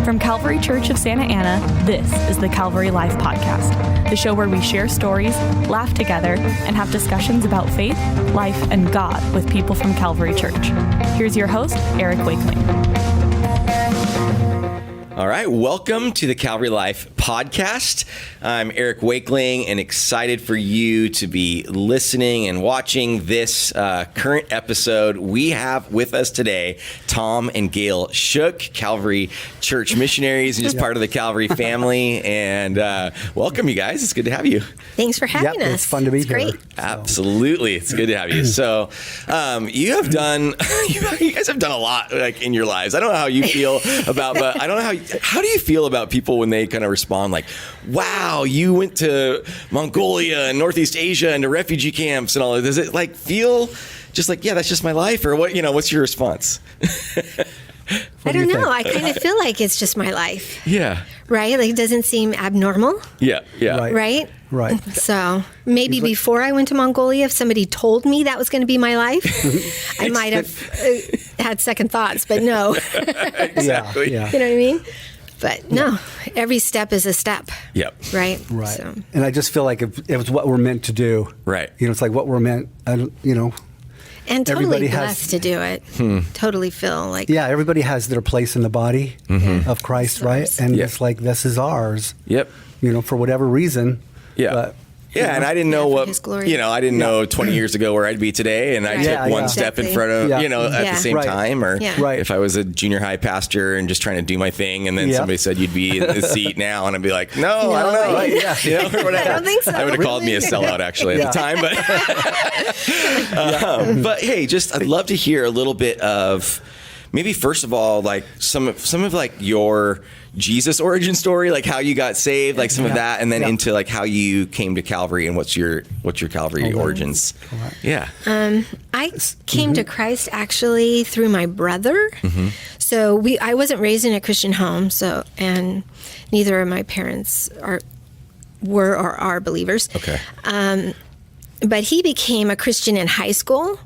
From Calvary Church of Santa Ana, this is the Calvary Life Podcast, the show where we share stories, laugh together, and have discussions about faith, life, and God with people from Calvary Church. Here's your host, Eric Wakeling. All right, welcome to the Calvary Life Podcast. I'm Eric Wakeling and excited for you to be listening and watching this current episode. We have with us today Tom and Gayle Shook, Calvary Church missionaries and just part of the Calvary family. And welcome, you guys. It's good to have you. Thanks for having us. It's fun to be here. Great. Absolutely. It's good to have you. So you have done, you guys have done a lot like in your lives. I don't know how you feel about, but I don't know how do you feel about people when they kind of respond like, wow, you went to Mongolia and Northeast Asia and to refugee camps and all that. Does it like feel just like, yeah, that's just my life? Or what, what's your response? I don't know. I kind of feel like it's just my life. Yeah. Right? Like it doesn't seem abnormal. Yeah. Right? Right. So maybe before I went to Mongolia, if somebody told me that was going to be my life, I might have had second thoughts, but no. Exactly. Yeah. You know what I mean? But no, every step is a step. Yep. Right? Right. So. And I just feel like if it's what we're meant to do. Right. It's like what we're meant, And totally everybody blessed to do it. Totally feel like. Yeah, everybody has their place in the body of Christ, right? And Yeah. it's like, this is ours. Yep. For whatever reason. Yeah. But, Yeah, and I didn't know for His glory. I didn't know 20 years ago where I'd be today, and I Right. took one Yeah. step in Exactly. front of, Yeah. at the same Right. time, or Yeah. if I was a junior high pastor and just trying to do my thing, and then Yeah. somebody said you'd be in the seat now, and I'd be like, no, I don't know. Right, yeah. Or whatever. I don't think so. I would have called me a sellout actually at the time, but hey, I'd love to hear a little bit of maybe first of all, like some of like your Jesus origin story, like how you got saved, like some of that, and then into like how you came to Calvary and what's your Calvary origins. Right. Yeah. I came to Christ actually through my brother. So I wasn't raised in a Christian home, and neither of my parents were or are believers. Okay. But he became a Christian in high school.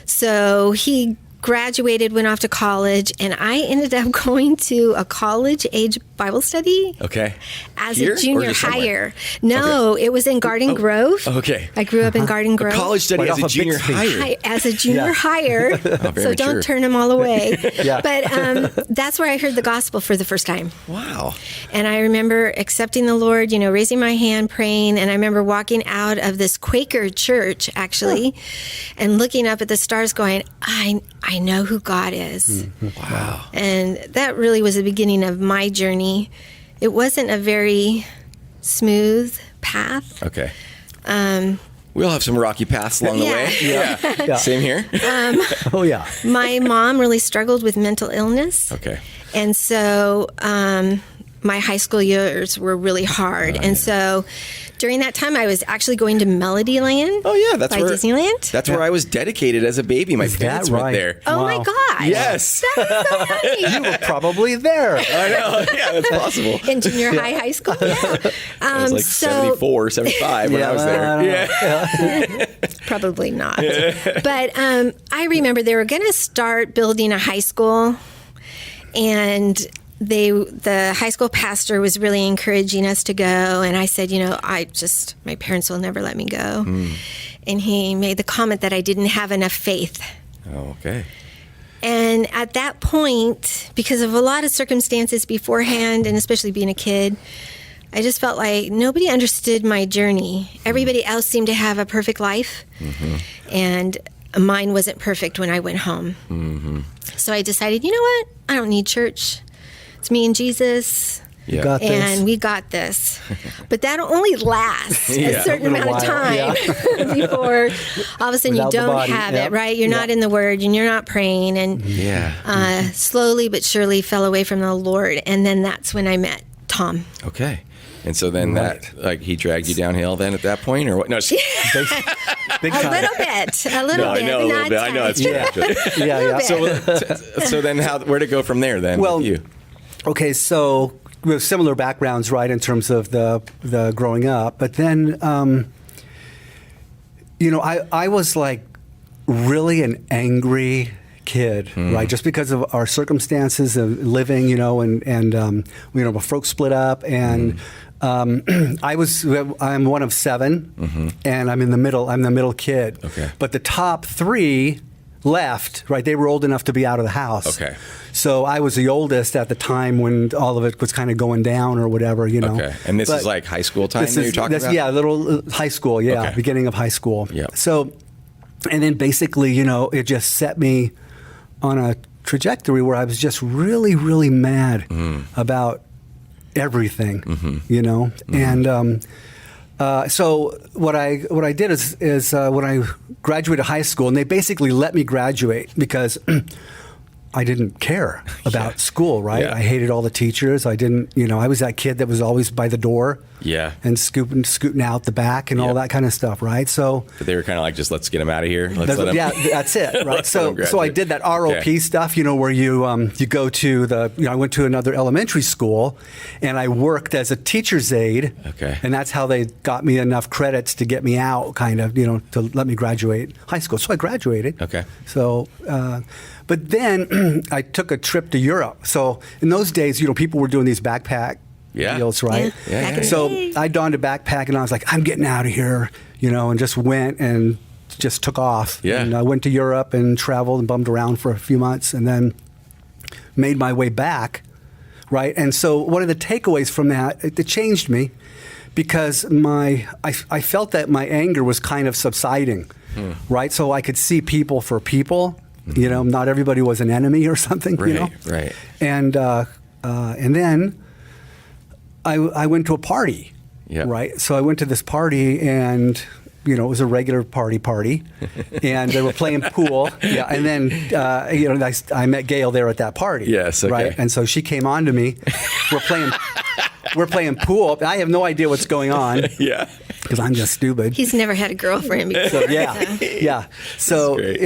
So he graduated, went off to college, and I ended up going to a college-age Bible study. Okay. As Here, a or junior just somewhere? higher. No, it was in Garden Grove. Okay. I grew up in Garden Grove. A college study Right as a off of junior Bixby. higher. As a junior higher, very so mature. don't turn them all away. Yeah. But that's where I heard the gospel for the first time. Wow. And I remember accepting the Lord, raising my hand, praying, and I remember walking out of this Quaker church, actually, and looking up at the stars going, I know who God is. Wow. And that really was the beginning of my journey. It wasn't a very smooth path. Okay. We all have some rocky paths along the Yeah. way. Yeah. Same here. Oh, yeah. My mom really struggled with mental illness. Okay. And so my high school years were really hard. And so during that time, I was actually going to Melodyland. Oh yeah, that's by where Disneyland. That's where I was dedicated as a baby. My parents went right? there. Oh my Wow. gosh. Yes. That is so funny. You were probably there. I know. Yeah, that's possible. In junior high school, yeah. I was like 74, 75 when I was there. Yeah. Probably not. But I remember they were going to start building a high school, and the high school pastor was really encouraging us to go. And I said, my parents will never let me go. And he made the comment that I didn't have enough faith. Oh, okay. And at that point, because of a lot of circumstances beforehand, and especially being a kid, I just felt like nobody understood my journey. Everybody else seemed to have a perfect life, and mine wasn't perfect when I went home. So I decided, you know what? I don't need church. It's me and Jesus. Yeah. Got this. And we got this. But that only lasts a certain A little amount of while, time before all of a sudden Without the you don't body, have yeah. it, right? You're not in the Word and you're not praying. And slowly but surely fell away from the Lord. And then that's when I met Tom. Okay. And so then he dragged you downhill then at that point, or what? No, Big A time. little bit. A little no, I bit. know a little not bit. I know it's true. tight. Actually. Yeah. So then where'd it go from there then? Well, with you? Okay, so we have similar backgrounds, right, in terms of the growing up. But then, I was like really an angry kid, right? Just because of our circumstances of living, when folks split up, and I'm one of 7, and I'm in the middle. I'm the middle kid. Okay. But the top 3 left, right? They were old enough to be out of the house. Okay. So I was the oldest at the time when all of it was kind of going down or whatever, Okay. And this is like high school time that you're talking about? Yeah, little high school, Okay. beginning of high school. Yeah. So, and then basically, it just set me on a trajectory where I was just really, really mad about everything, and so what I did is when I graduated high school, and they basically let me graduate because I didn't care about school, right? Yeah. I hated all the teachers. I didn't, I was that kid that was always by the door. Yeah. And scooting out the back and all that kind of stuff, right? So But they were kind of like, just let's get him out of here. Let's let him. yeah, that's it, right? Let's let him So I graduate. did that ROP stuff, where you go to I went to another elementary school, and I worked as a teacher's aide. Okay. And that's how they got me enough credits to get me out, kind of, to let me graduate high school. So I graduated. Okay. So, but then I took a trip to Europe. So in those days, people were doing these backpack deals, right? Yeah. Back in the So day. I donned a backpack, and I was like, I'm getting out of here, and just went and just took off. Yeah. And I went to Europe and traveled and bummed around for a few months, and then made my way back, right? And so one of the takeaways from that, it changed me, because I felt that my anger was kind of subsiding, right? So I could see people for people. Not everybody was an enemy or something. Right. And then I went to a party, Yep. right? So I went to this party, and it was a regular party, and they were playing pool. Yeah, and then I met Gayle there at that party. Yes, okay. Right, and so she came on to me. We're playing pool. I have no idea what's going on. Yeah. Because I'm just stupid. He's never had a girlfriend before. So, yeah. So great.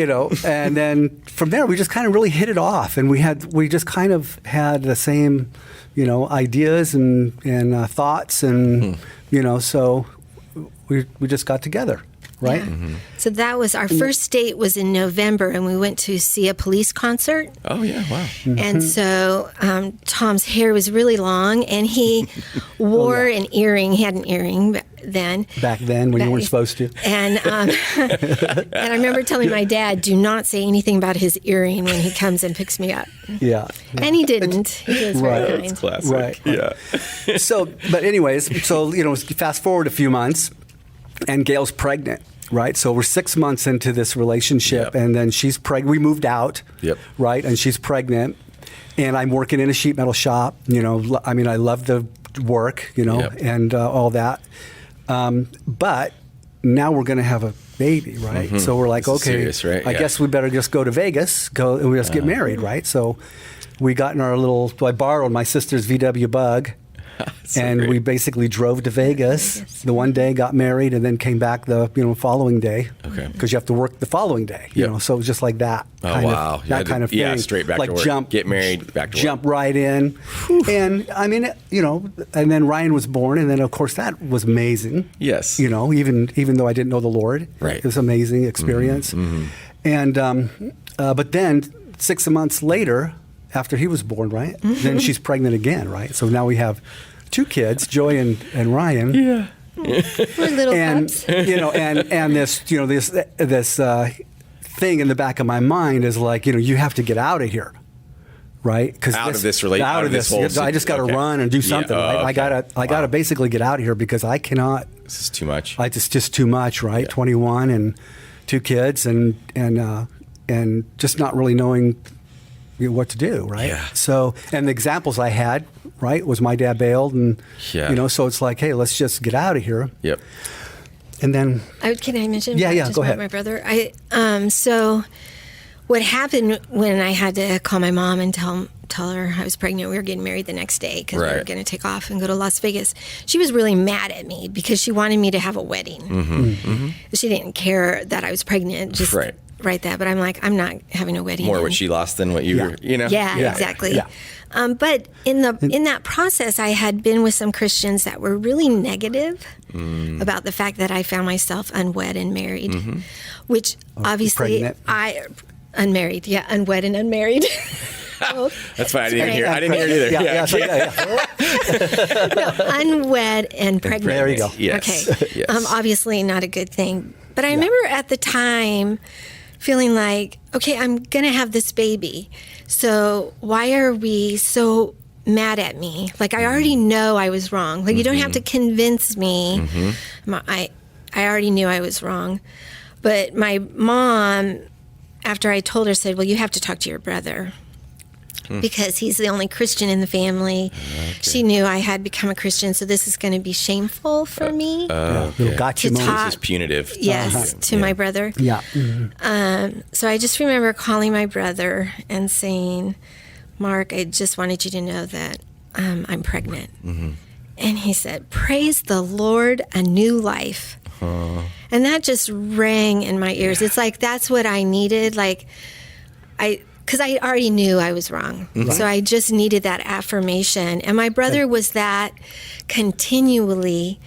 and then from there we just kind of really hit it off, and we just kind of had the same, ideas and thoughts, and so we just got together, right? Yeah. So that was our first date was in November, and we went to see a Police concert. Oh, yeah. Wow. And so Tom's hair was really long, and he wore an earring. He had an earring then. Back then, when you weren't supposed to. And and I remember telling my dad, "Do not say anything about his earring when he comes and picks me up." Yeah. And he didn't. He was Right. very That's kind. classic. Right. Yeah. So, but anyways, fast forward a few months, and Gayle's pregnant, right? So we're 6 months into this relationship, Yep. and then she's pregnant. We moved out, Yep. right? And she's pregnant, and I'm working in a sheet metal shop. I love the work, Yep. and all that. But now we're going to have a baby, right? So we're like, This is okay, serious, right? I Yeah. guess we better just go to Vegas, and we just get married, right? So we got in our I borrowed my sister's VW Bug. So And great. we basically drove to Vegas the one day, got married, and then came back the following day. Okay. Because you have to work the following day. Yep. So it was just like that. Oh, kind wow. Of, You that had to- kind of thing. yeah, straight back like to work. Jump, Get married, back to work. jump right in, and I mean, and then Ryan was born, and then of course that was amazing. Yes. Even though I didn't know the Lord, Right. it was an amazing experience. And but then 6 months later, after he was born, right? Then she's pregnant again, right? So now we have 2 kids, Joy and Ryan. Yeah. We're little And pups. and this thing in the back of my mind is like, you have to get out of here, right? Because Out of this whole I just got to okay. run and do Yeah, something. oh, right? okay. I gotta basically get out of here because I cannot. This is too much. It's just too much, right? Yeah. 21 and 2 kids and just not really knowing what to do, right? Yeah. So, and the examples I had, right, was my dad bailed, and so it's like, hey, let's just get out of here. Yep. And then, Can I mention? Yeah, just go about ahead. My brother. So what happened when I had to call my mom and tell her I was pregnant? We were getting married the next day because we were Right. going to take off and go to Las Vegas. She was really mad at me because she wanted me to have a wedding. She didn't care that I was pregnant. Just Right. that. But I'm like, I'm not having a wedding. More And- what she lost than what you were, Yeah, exactly. Yeah. But in that process, I had been with some Christians that were really negative about the fact that I found myself unwed and married, which obviously pregnant. Unmarried. Yeah, unwed and unmarried. That's fine. I didn't hear it either. No, unwed and pregnant. There you go. Yes. Okay. Yes. Obviously not a good thing. But I remember at the time feeling like, okay, I'm going to have this baby. So why are we so mad at me? Like, I already know I was wrong. Like, you don't have to convince me. I already knew I was wrong. But my mom, after I told her, said, well, you have to talk to your brother. Because he's the only Christian in the family. Okay. She knew I had become a Christian, so this is going to be shameful for me. Gotcha. To talk, this is punitive. Yes, to my brother. Yeah. So I just remember calling my brother and saying, Mark, I just wanted you to know that I'm pregnant. And he said, praise the Lord, a new life. And that just rang in my ears. It's like, that's what I needed. Like, because I already knew I was wrong. So I just needed that affirmation. And my brother was that continually.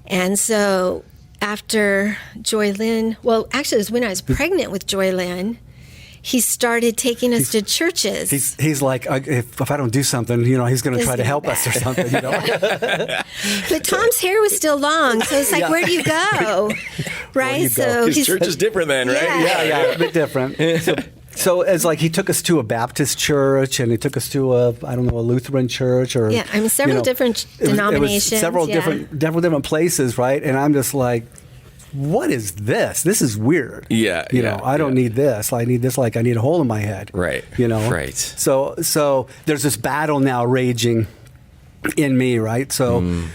And so after Joy Lynn, well, actually, it was when I was pregnant with Joy Lynn, he started taking us to churches. He's like, if I don't do something, he's going to try to help us or something. But Tom's hair was still long, so it's like, where do you go? Right? So his church is different then, right? Yeah, a bit different. So it's like he took us to a Baptist church, and he took us to a Lutheran church, or several different denominations. It was several different places, right? And I'm just like, what is this? This is weird. I don't need this. I need this. Like, I need a hole in my head. Right. Right. So there's this battle now raging in me, right? So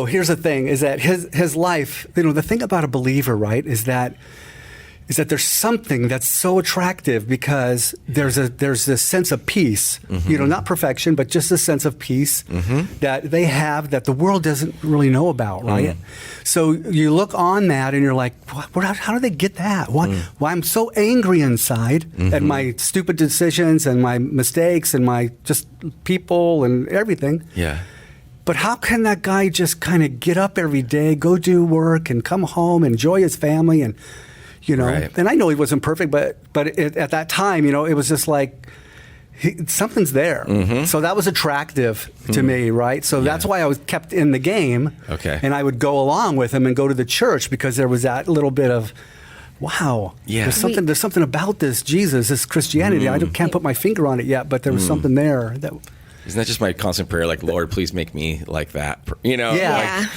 here's the thing: is that his life. The thing about a believer, right, is that there's something that's so attractive because there's this sense of peace, not perfection, but just a sense of peace that they have that the world doesn't really know about, right? So you look on that and you're like, how do they get that? Why I'm so angry inside at my stupid decisions and my mistakes and my just people and everything. Yeah. But how can that guy just kind of get up every day, go do work, and come home, enjoy his family, and Right. And I know he wasn't perfect, but at that time, it was just like something's there. So that was attractive to me, right? So that's why I was kept in the game. Okay. And I would go along with him and go to the church because there was that little bit of, wow, there's something about this Jesus, this Christianity. I can't put my finger on it yet, but there was something there that. Isn't that just my constant prayer, like, Lord, please make me like that? Yeah.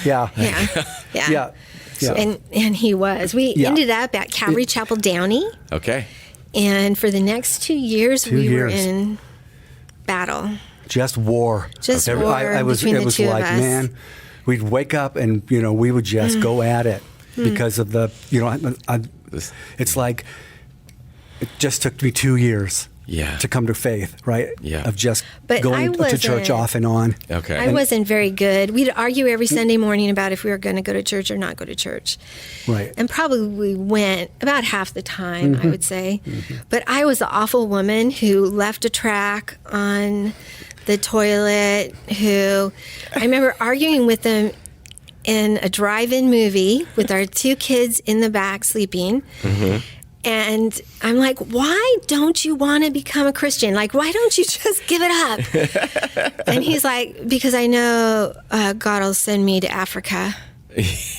And he was. We ended up at Calvary Chapel Downey. Okay. And for the next 2 years, we were in battle. Just war. War it was between the two like, of us. man, we'd wake up and, we would just go at it because of the, it's like, it just took me 2 years. To come to faith, right? Yeah. Of just going to church off and on. Okay. I wasn't very good. We'd argue every Sunday morning about if we were going to go to church or not go to church. Right. And probably we went about half the time, I would say. But I was the awful woman who left a track on the toilet, I remember arguing with them in a drive-in movie with our 2 kids in the back sleeping. And I'm like, why don't you want to become a Christian? Like, why don't you just give it up? And he's like, because I know God will send me to Africa.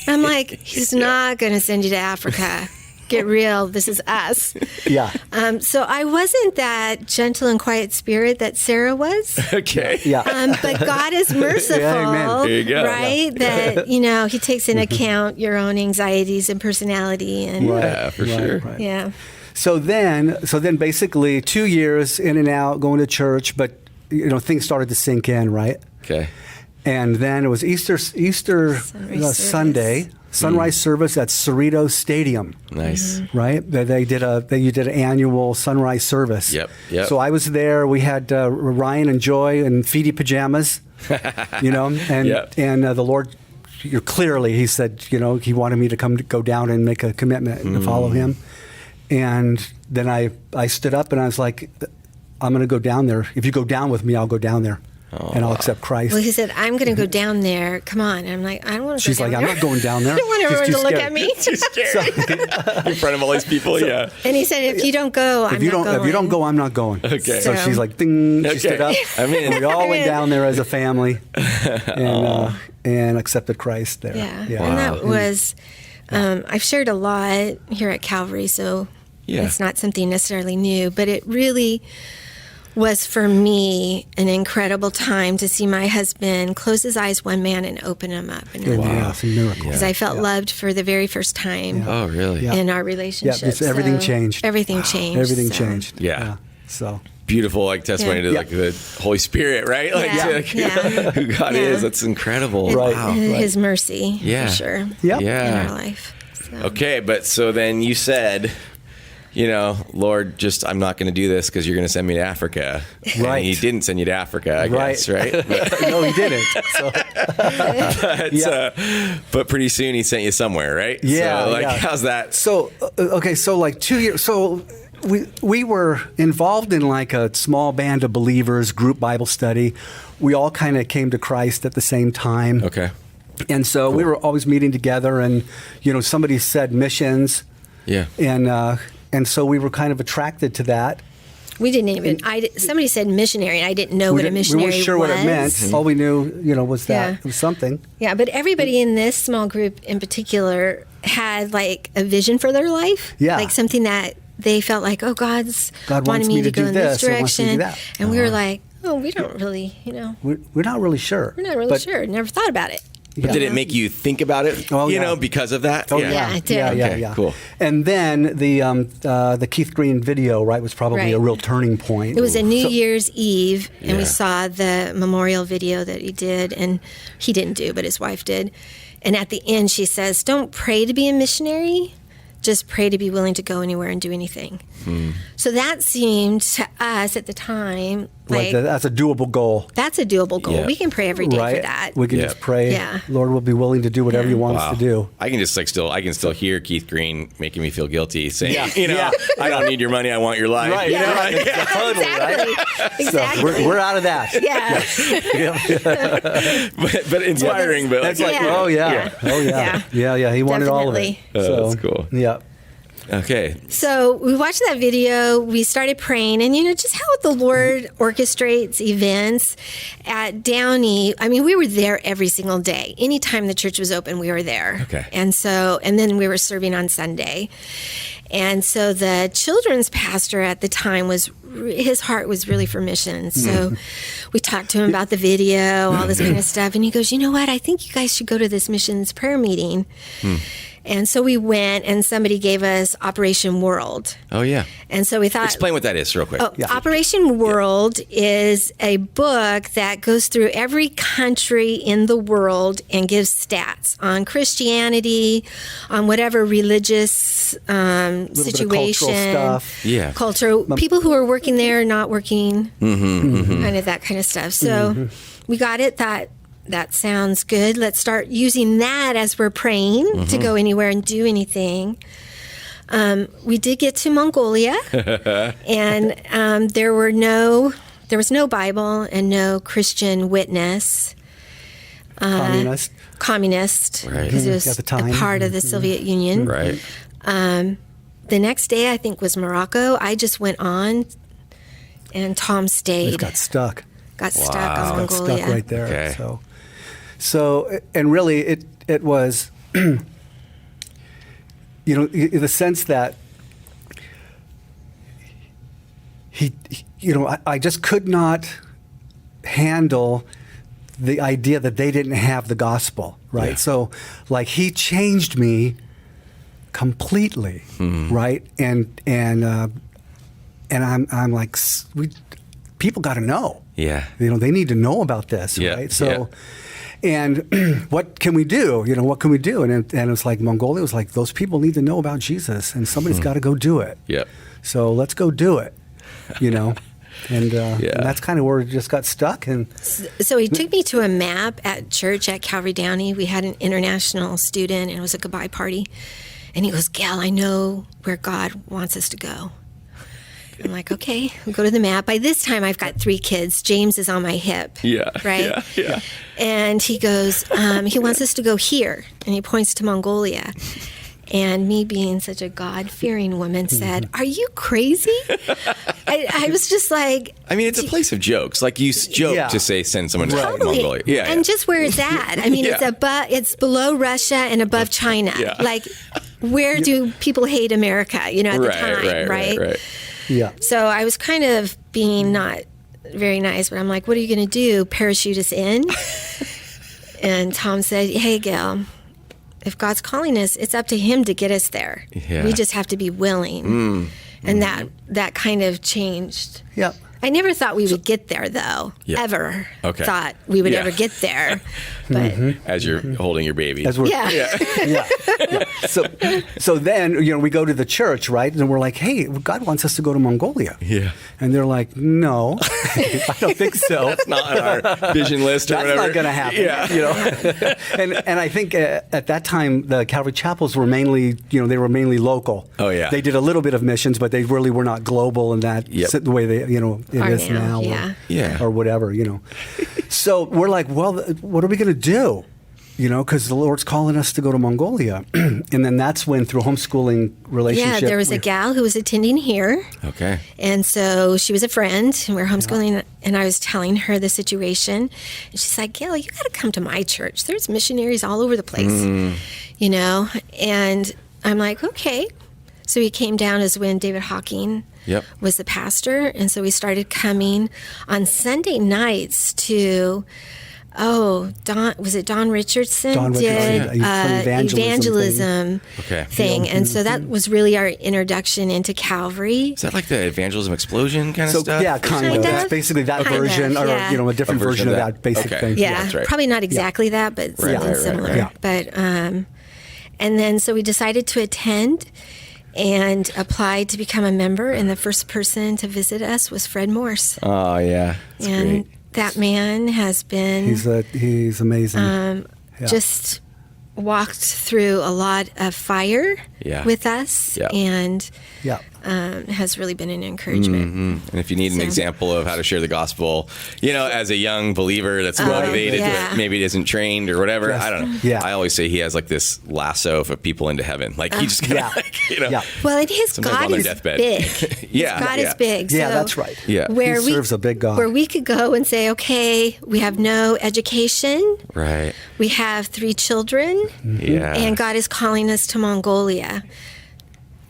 I'm like, he's not going to send you to Africa. Get real. This is us. Yeah. So I wasn't that gentle and quiet spirit that Sarah was. Okay. Yeah. But God is merciful, There you go. right? That, He takes into account your own anxieties and personality. And For sure. Right. Yeah. So then basically 2 years in and out, going to church, but, things started to sink in, right? Okay. And then it was Easter Sunday, sunrise service at Cerritos Stadium. Nice. Right? You did an annual sunrise service. Yep. So I was there. We had Ryan and Joy in feety pajamas, and the Lord, clearly, he said, he wanted me to go down and make a commitment to follow him. And then I stood up and I was like, I'm going to go down there. If you go down with me, I'll go down there. and I'll accept Christ. Well, he said, I'm going to go down there. Come on. And I'm like, I don't want to go She's down like, there. I'm not going down there. I don't want She's everyone too to look scared. at me. Too scary. In front of all these people, yeah. And he said, if you don't go, I'm not going. If you don't go, I'm not going. Okay. So she's like, ding, she stood up. I'm We all went down there as a family and accepted Christ there. Yeah. Yeah. And that was, I've shared a lot here at Calvary, so it's not something necessarily new, but it really was for me an incredible time to see my husband close his eyes one man and open them up another. Yeah, it's a miracle. Because I felt loved for the very first time Oh, really? Yeah. in our relationship. Yeah, it's everything So changed. Everything changed. Everything so. changed. Yeah. So Beautiful, like testimony to Yeah. like the Holy Spirit, right? Like, who God Yeah. is. That's incredible. Right. Wow. His mercy, Yeah. for sure, yeah. Yeah. in our life. So. Okay, but so then you said, Lord, just I'm not going to do this because you're going to send me to Africa. Right. And he didn't send you to Africa, I guess, right? But, No, he didn't. So, but pretty soon he sent you somewhere, right? Yeah, So, yeah. how's that? so okay, so like 2 years. So we were involved in like a small band of believers, group Bible study. We all kind of came to Christ at the same time. Okay. And so we were always meeting together, and somebody said missions, Yeah. and so we were kind of attracted to that. We didn't even. Somebody said missionary, and I didn't know what a missionary was. We weren't sure what it meant. All we knew, was that it was something. Yeah, but everybody in this small group in particular had like a vision for their life. Yeah. Like something that they felt like, oh, God wants wanted me to go do in this this, or wants me to do direction. that. And we were like, oh, we don't really, We're not really sure. we're not really But- sure. Never thought about it. But did it make you think about it, Oh, yeah. because of that? Oh Yeah, it did. yeah, Okay, cool. And then the Keith Green video, right, was probably Right. a real turning point. It was a New Year's Eve, and Yeah. we saw the memorial video that he did, and he didn't do, but his wife did. And at the end, she says, don't pray to be a missionary, just pray to be willing to go anywhere and do anything. So that seemed to us at the time like that's a doable goal, that's a doable goal. Yeah. We can pray every day right? for that. We can Yeah. just pray. Yeah. Lord will be willing to do whatever He wants Wow. to do. I can just I can still hear Keith Green making me feel guilty, saying, Yeah. I don't need your money, I want your life. Right. You know? Right. Like, Totally, right? Exactly. So we're out of that. Yeah. but inspiring. But That's like, Yeah. oh yeah, oh yeah, yeah. He wanted all of it. Definitely. That's cool. Yeah. Okay. So we watched that video, we started praying, and just how the Lord orchestrates events at Downey. I mean, we were there every single day. Anytime the church was open, we were there. Okay. And then we were serving on Sunday. And so the children's pastor at the time his heart was really for missions. So we talked to him about the video, all this kind of stuff. And he goes, you know what? I think you guys should go to this missions prayer meeting. And so we went, and somebody gave us Operation World. Oh, yeah. And so we thought... Explain what that is real quick. Operation World is a book that goes through every country in the world and gives stats on Christianity, on whatever religious situation. Cultural stuff. Yeah. Culture. People who are working there, not working, kind of that kind of stuff. So we got it, that sounds good. Let's start using that as we're praying to go anywhere and do anything. We did get to Mongolia, and there was no Bible and no Christian witness. Communist, Right. because it was At the time. a part of the Soviet Union. Right. The next day, I think, was Morocco. I just went on, and Tom stayed. Got stuck. Got stuck on Got Mongolia. stuck right there. Okay. So, and really, it was, the sense that I just could not handle the idea that they didn't have the gospel, right? Yeah. So, like, he changed me completely, right? And I'm like, people got to know. Yeah. They need to know about this, Yeah, right? So, and what can we do? What can we do? And it was like Mongolia was like, those people need to know about Jesus, and somebody's got to go do it. Yep. So let's go do it, And that's kind of where it just got stuck. And So he took me to a map at church at Calvary Downey. We had an international student, and it was a goodbye party. And he goes, Gayle, I know where God wants us to go. I'm like, okay, we'll go to the map. By this time, I've got 3 kids. James is on my hip. Yeah. Right? Yeah. And he goes, he wants us to go here. And he points to Mongolia. And me being such a God-fearing woman said, "Are you crazy?" I was just like... I mean, it's a place of jokes. Like, you joke to say send someone to Mongolia. Yeah, and just where it's at. I mean, Yeah. it's below Russia and above China. Yeah. Like, where do people hate America, at the time, right? Yeah. So I was kind of being not very nice, but I'm like, what are you going to do? Parachute us in? And Tom said, hey, Gayle, if God's calling us, it's up to him to get us there. Yeah. We just have to be willing. And that kind of changed. Yeah. I never thought we would get there, though. Yeah. Ever Okay. thought we would Yeah. ever get there. But As you're holding your baby. As we're, yeah. yeah. So then, we go to the church, right? And we're like, hey, God wants us to go to Mongolia. Yeah. And they're like, no, I don't think so. That's not on our vision list or That's whatever. not going to happen. Yeah. And I think at that time the Calvary chapels were mainly, they were mainly local. Oh, yeah. They did a little bit of missions, but they really were not global in that the way they, it Are is now, now. yeah. Or whatever, So we're like, well, what are we going to do? Because the Lord's calling us to go to Mongolia. And then that's when, through homeschooling relationship. Yeah, there was a gal who was attending here. Okay. And so she was a friend, and we were homeschooling, and I was telling her the situation. And she's like, Gayle, you got to come to my church. There's missionaries all over the place, And I'm like, okay. So he came down as when David Hawking was the pastor. And so we started coming on Sunday nights to... Don Richardson? Don did Richardson, evangelism thing. Yeah. And so that was really our introduction into Calvary. Is that like the evangelism explosion kind of stuff? Yeah, kind of. It's basically that version, or a different version of that basic thing. Yeah, that's right. probably not exactly that, but something similar. Yeah. But and then so we decided to attend and applied to become a member. And the first person to visit us was Fred Morse. Oh, yeah. That's and great. that man has been he's amazing. Just walked through a lot of fire with us and has really been an encouragement. And if you need an example of how to share the gospel, as a young believer that's motivated but maybe isn't trained or whatever, I don't know. Yeah. I always say he has like this lasso for people into heaven. Like he just kind of Well, and his sometimes God on their is deathbed. big. His God is big. Yeah, so that's right. Yeah. Where He serves a big God. Where we could go and say, okay, we have no education. Right. We have 3 children. Yeah. And God is calling us to Mongolia.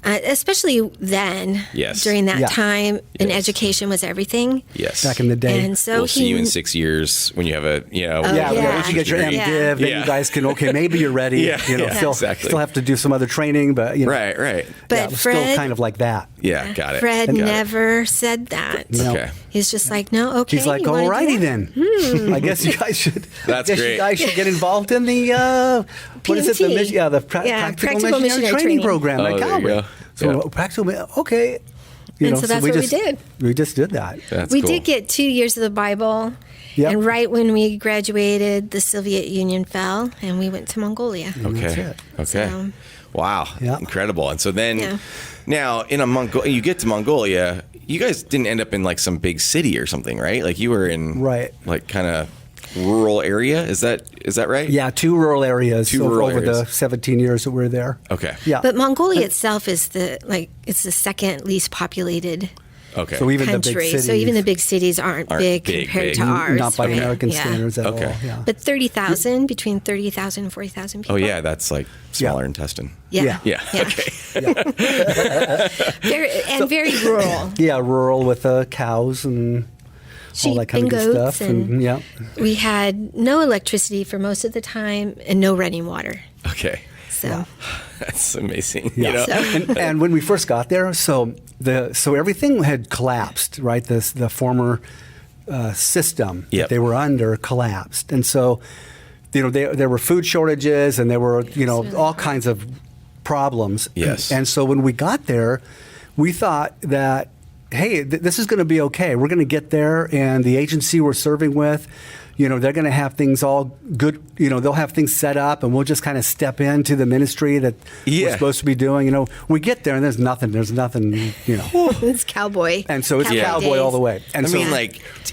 Especially then, during that time, and education was everything. Yes. Back in the day. And so we'll see you in 6 years when you have a, once you get your MDiv, then you guys can, maybe you're ready. Still have to do some other training, but, Right. But Fred, Fred, still kind of like that. Yeah, got it. Fred never said that. No. Okay. He's just like, no, okay. He's like, you wanna do alrighty that? then. I guess you guys should. That's great. You guys should get involved in the what is it? The practical missionary training program at Calvary. So practical, okay. And so that's what we did. We just did that. That's we cool. did get 2 years of the Bible. Yep. And right when we graduated, the Soviet Union fell, and we went to Mongolia. Okay. So, wow. Yeah. Incredible. And so then, now in you get to Mongolia, you guys didn't end up in like some big city or something, right? Like you were in like kind of rural area. Is that right? Yeah, 2 rural areas over the 17 years that we were there. Okay. Yeah. But Mongolia itself is it's the second least populated So even country. the big cities, so even the big cities aren't big compared to ours. Not by American standards at all. Yeah. But 30,000, between 30,000 and 40,000 people. Oh yeah, that's like smaller intestine. Yeah. Okay. Very rural. Yeah, rural with cows and sheep all that kind and of good goats, stuff. And we had no electricity for most of the time and no running water. Okay. So that's amazing. Yeah. And when we first got there, so everything had collapsed, right? The former system that they were under collapsed, and so there were food shortages and there were all kinds of problems. Yes. And so when we got there, we thought that, hey, this is going to be okay. We're going to get there, and the agency we're serving with, they're going to have things all good. They'll have things set up, and we'll just kind of step into the ministry that we're supposed to be doing. We get there, and there's nothing. It's cowboy. And so it's cowboy days. all the way. And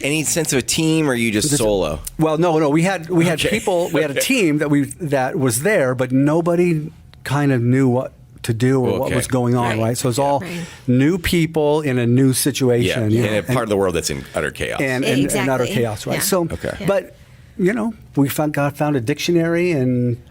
any sense of a team, or are you just solo? Well, no. We had people. We had a team that was there, but nobody kind of knew what to do or what was going on, right? So it's all new people in a new situation. Yeah, and part of the world that's in utter chaos. And utter chaos, right? Yeah. So, but, we found a dictionary, and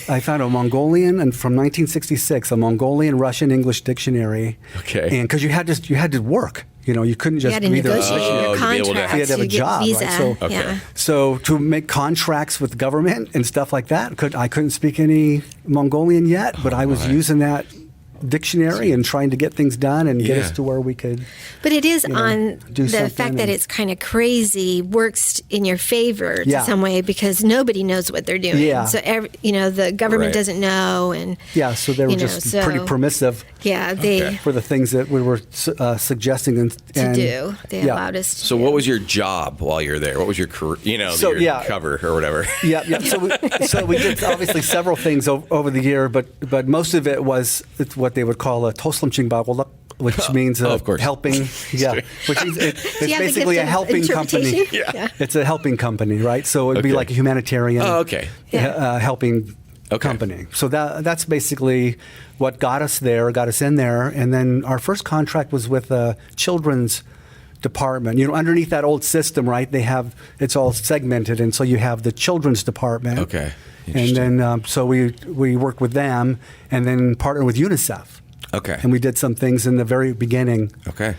I found a Mongolian, and from 1966, a Mongolian Russian English dictionary. Okay. And because you had to work. You couldn't just You had to read negotiate your contracts. You had to have a job, visa. right? So to make contracts with government and stuff like that, I couldn't speak any Mongolian yet, but I was using that dictionary and trying to get things done and get us to where we could. But it is on do the fact that it's kind of crazy works in your favor to some way, because nobody knows what they're doing. Yeah. So the government doesn't know, and so they were just pretty permissive. Yeah, for the things that we were suggesting and do. They allowed us to So do. what was your job while you were there? What was your career, your cover or whatever? Yeah. So we did obviously several things over the year, but most of it was what they would call a toslam chingbagolak, which means of course. helping. Yeah, which means it's basically a helping company. Yeah. It's a helping company, right? So it'd be like a humanitarian helping company. So that's basically what got us in there. And then our first contract was with a children's department. Underneath that old system, right? It's all segmented, and so you have the children's department. Okay. And then so we worked with them, and then partnered with UNICEF. Okay. And we did some things in the very beginning. Okay.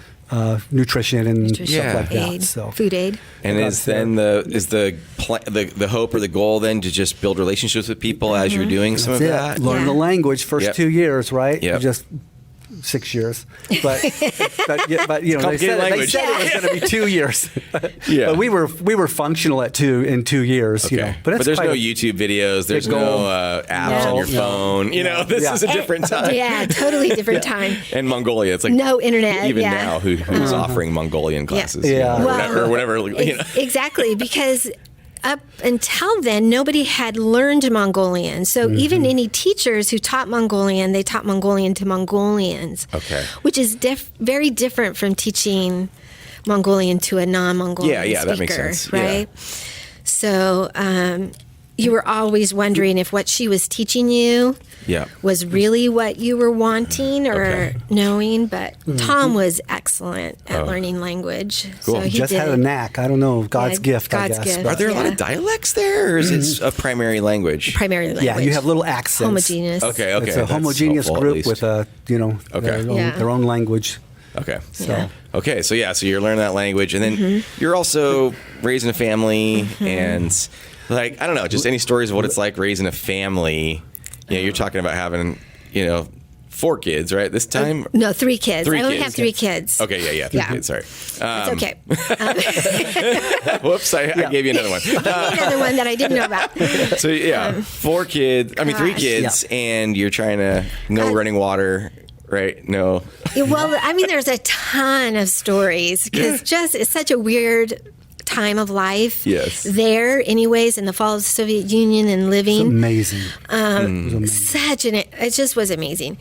Nutrition and stuff like aid, that. So food aid. And is the hope or the goal then to just build relationships with people as you're doing some of that? Learn the language first 2 years, right? Yep. Just 6 years, but they said it was going to be 2 years. But we were functional in 2 years. Okay. But there's no YouTube videos. There's no apps on your phone. This is a different time. Yeah, totally different time. And Mongolia, it's like no internet. Even now, who's offering Mongolian classes? Or whatever. Exactly, because up until then, nobody had learned Mongolian. So even any teachers who taught Mongolian, they taught Mongolian to Mongolians. Okay. Which is very different from teaching Mongolian to a non-Mongolian speaker. That makes sense. Right? So you were always wondering if what she was teaching you was really what you were wanting or knowing. But Tom was excellent at learning language. Cool. So he just had a knack. I don't know, God's gift, I guess. gift. Are there a lot of dialects there, or is it a primary language? Primary language. Yeah, you have little accents. Homogeneous. Okay. It's a homogeneous group with their own language. Okay. So you're learning that language, and then you're also raising a family, and I don't know, just any stories of what it's like raising a family. You're talking about having 4 kids, right? This time? No, 3 kids. I only have 3 kids. Okay, yeah, 3 kids. Sorry. It's okay. Whoops, I gave you another one. Another one that I didn't know about. So 4 kids. 3 kids, and you're trying to running water. Right? No. Well, there's a ton of stories because it's such a weird time of life. Yes. There, anyways, in the fall of the Soviet Union and living. It's amazing. It just was amazing.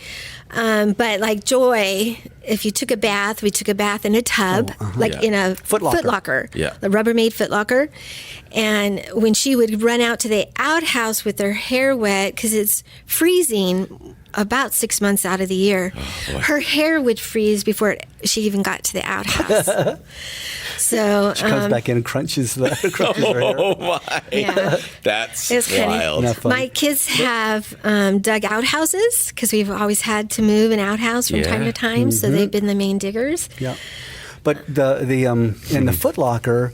But like Joy, if you took a bath, we took a bath in a tub, in a foot locker. Yeah. A Rubbermaid foot locker. And when she would run out to the outhouse with her hair wet, because it's freezing about 6 months out of the year, her hair would freeze before she even got to the outhouse. So she comes back in and crunches her hair. Oh my! Yeah. That's wild. My kids have dug outhouses because we've always had to move an outhouse from time to time, so they've been the main diggers. Yeah, but the in the Foot Locker.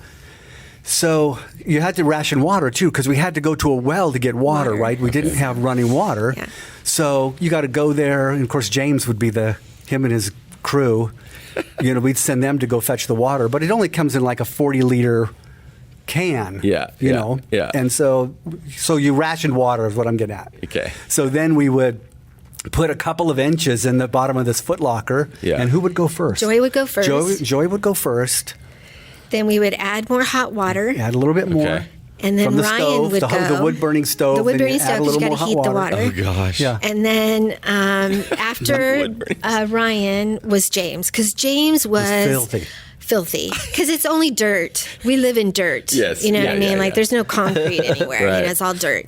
So you had to ration water too, because we had to go to a well to get water. Right? We didn't have running water, so you got to go there. And of course, James would be him and his crew. We'd send them to go fetch the water, but it only comes in like a 40-liter can. Yeah. And so you rationed water is what I'm getting at. Okay. So then we would put a couple of inches in the bottom of this Foot Locker, and who would go first? Joy would go first. Joy would go first. Then we would add more hot water. Add a little bit more. Okay. And then From the Ryan stove, would go. the wood-burning stove. The wood-burning then you add stove, a because little you more got to hot heat the water. Oh gosh. Yeah. And then after Ryan was James, because James was filthy. Because it's only dirt. We live in dirt. Yes. You know what I mean? Yeah. Like there's no concrete anywhere. Right. You know, it's all dirt.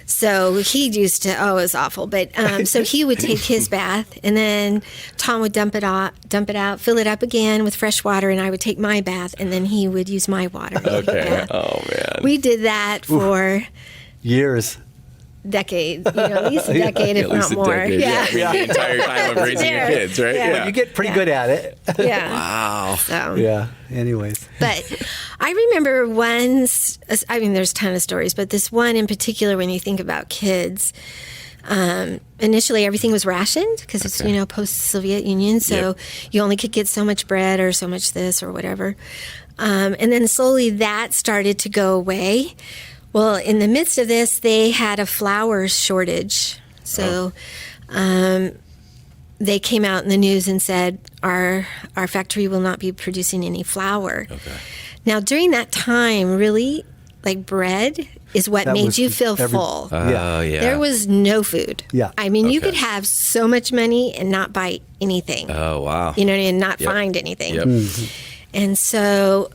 So he used to, it was awful. But so he would take his bath, and then Tom would dump it out, fill it up again with fresh water, and I would take my bath, and then he would use my water. Okay. Oh man. We did that for years. decade, at least a decade, if At least not a more. decade. Yeah. The entire time of raising your kids, right? Yeah. But you get pretty good at it. Yeah. Wow. So, Yeah. Anyways. but I remember once, there's a ton of stories, but this one in particular, when you think about kids, initially everything was rationed because it's, post-Soviet Union. So you only could get so much bread or so much this or whatever. And then slowly that started to go away. Well, in the midst of this, they had a flour shortage. So they came out in the news and said, our factory will not be producing any flour. Okay. Now, during that time, really, like bread is what That made was you feel every- full. Oh yeah. There was no food. Yeah. I mean, you Okay. could have so much money and not buy anything. Oh wow. And not Yep. find anything. Yep. And so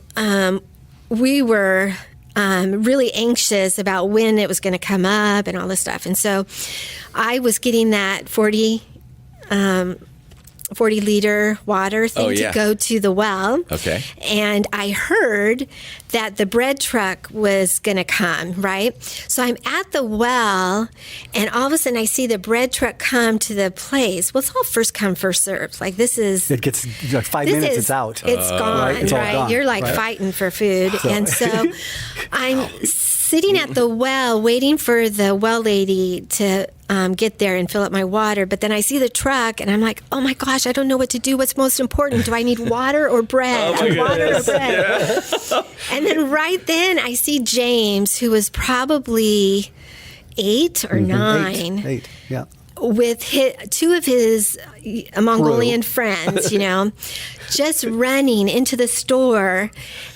we were really anxious about when it was going to come up and all this stuff. And so I was getting that 40-liter water thing to go to the well. Okay. And I heard that the bread truck was going to come, right? So I'm at the well, and all of a sudden I see the bread truck come to the place. Well, it's all first come, first served. Like this is... It gets like 5 minutes, it's out. It's gone, Right, it's all right? gone, You're like right. fighting for food. And so I'm sitting at the well waiting for the well lady to get there and fill up my water. But then I see the truck and I'm like, oh my gosh, I don't know what to do. What's most important? Do I need water or bread? Water or bread? And then right then I see James, who was probably 8 or 9. Eight. Yeah. With two of his Mongolian friends, just running into the store.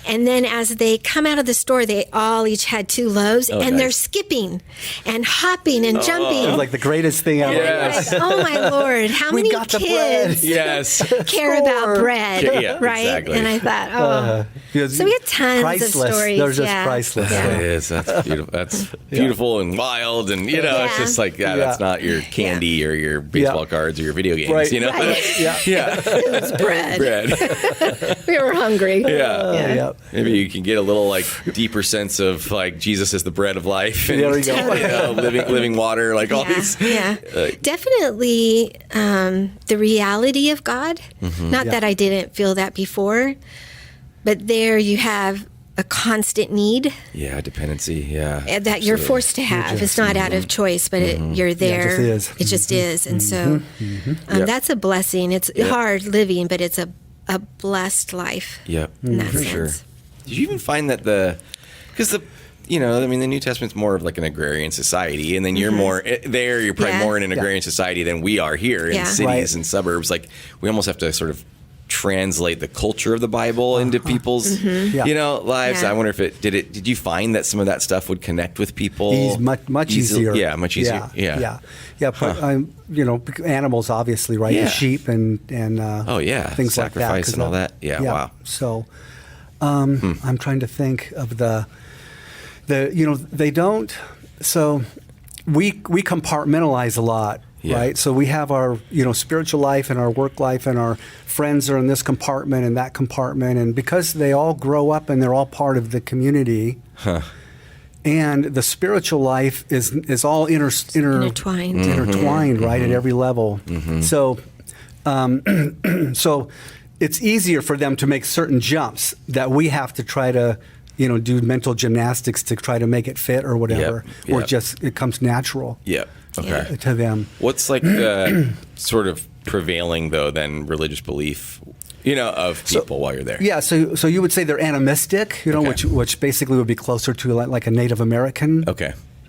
And then as they come out of the store, they all each had 2 loaves, and they're skipping and hopping and jumping. It was like the greatest thing ever. Yes. Like, oh my Lord, how We many got the bread. kids Yes. care about bread, Yeah, right? exactly. And I thought, so we had tons priceless. of stories. They're just priceless. Yeah. It is. That's beautiful. That's beautiful and wild, and it's just like that's not your candy or your baseball cards or your video games. Right. Right. Yeah. It was bread. Bread. We were hungry. Yeah. Yeah. Maybe you can get a little deeper sense of Jesus is the bread of life. And, There we go. living water, all these. Yeah. Definitely the reality of God. Not that I didn't feel that before, but there you have a constant need Yeah, dependency. Yeah. that you're forced to have. It's not out of choice, but you're there. it just is. It just is. And so that's a blessing. It's hard living, but it's a blessed life. Yep. In that For sense. sure. Did you even find that the New Testament's more of like an agrarian society, and then you're more there. You're probably more in an agrarian society than we are here in cities Right. and suburbs. Like we almost have to sort of translate the culture of the Bible into people's, lives. Yeah. I wonder if did you find that some of that stuff would connect with people? Much easier. Yeah, much easier. Yeah. But animals, obviously, right? Yeah. Sheep and Oh yeah, things like that. sacrifice 'cause and all that. Yeah, wow. So, I'm trying to think of they don't. So, we compartmentalize a lot. Yeah. Right. So we have our, spiritual life and our work life, and our friends are in this compartment and that compartment. And because they all grow up and they're all part of the community, and the spiritual life is all Intertwined. intertwined, right, at every level. So, so it's easier for them to make certain jumps that we have to try to, do mental gymnastics to try to make it fit or whatever, or it comes natural. Yeah. Okay. To them. What's the sort of prevailing though then religious belief, of people while you're there? Yeah, so you would say they're animistic, Okay. which basically would be closer to like a Native American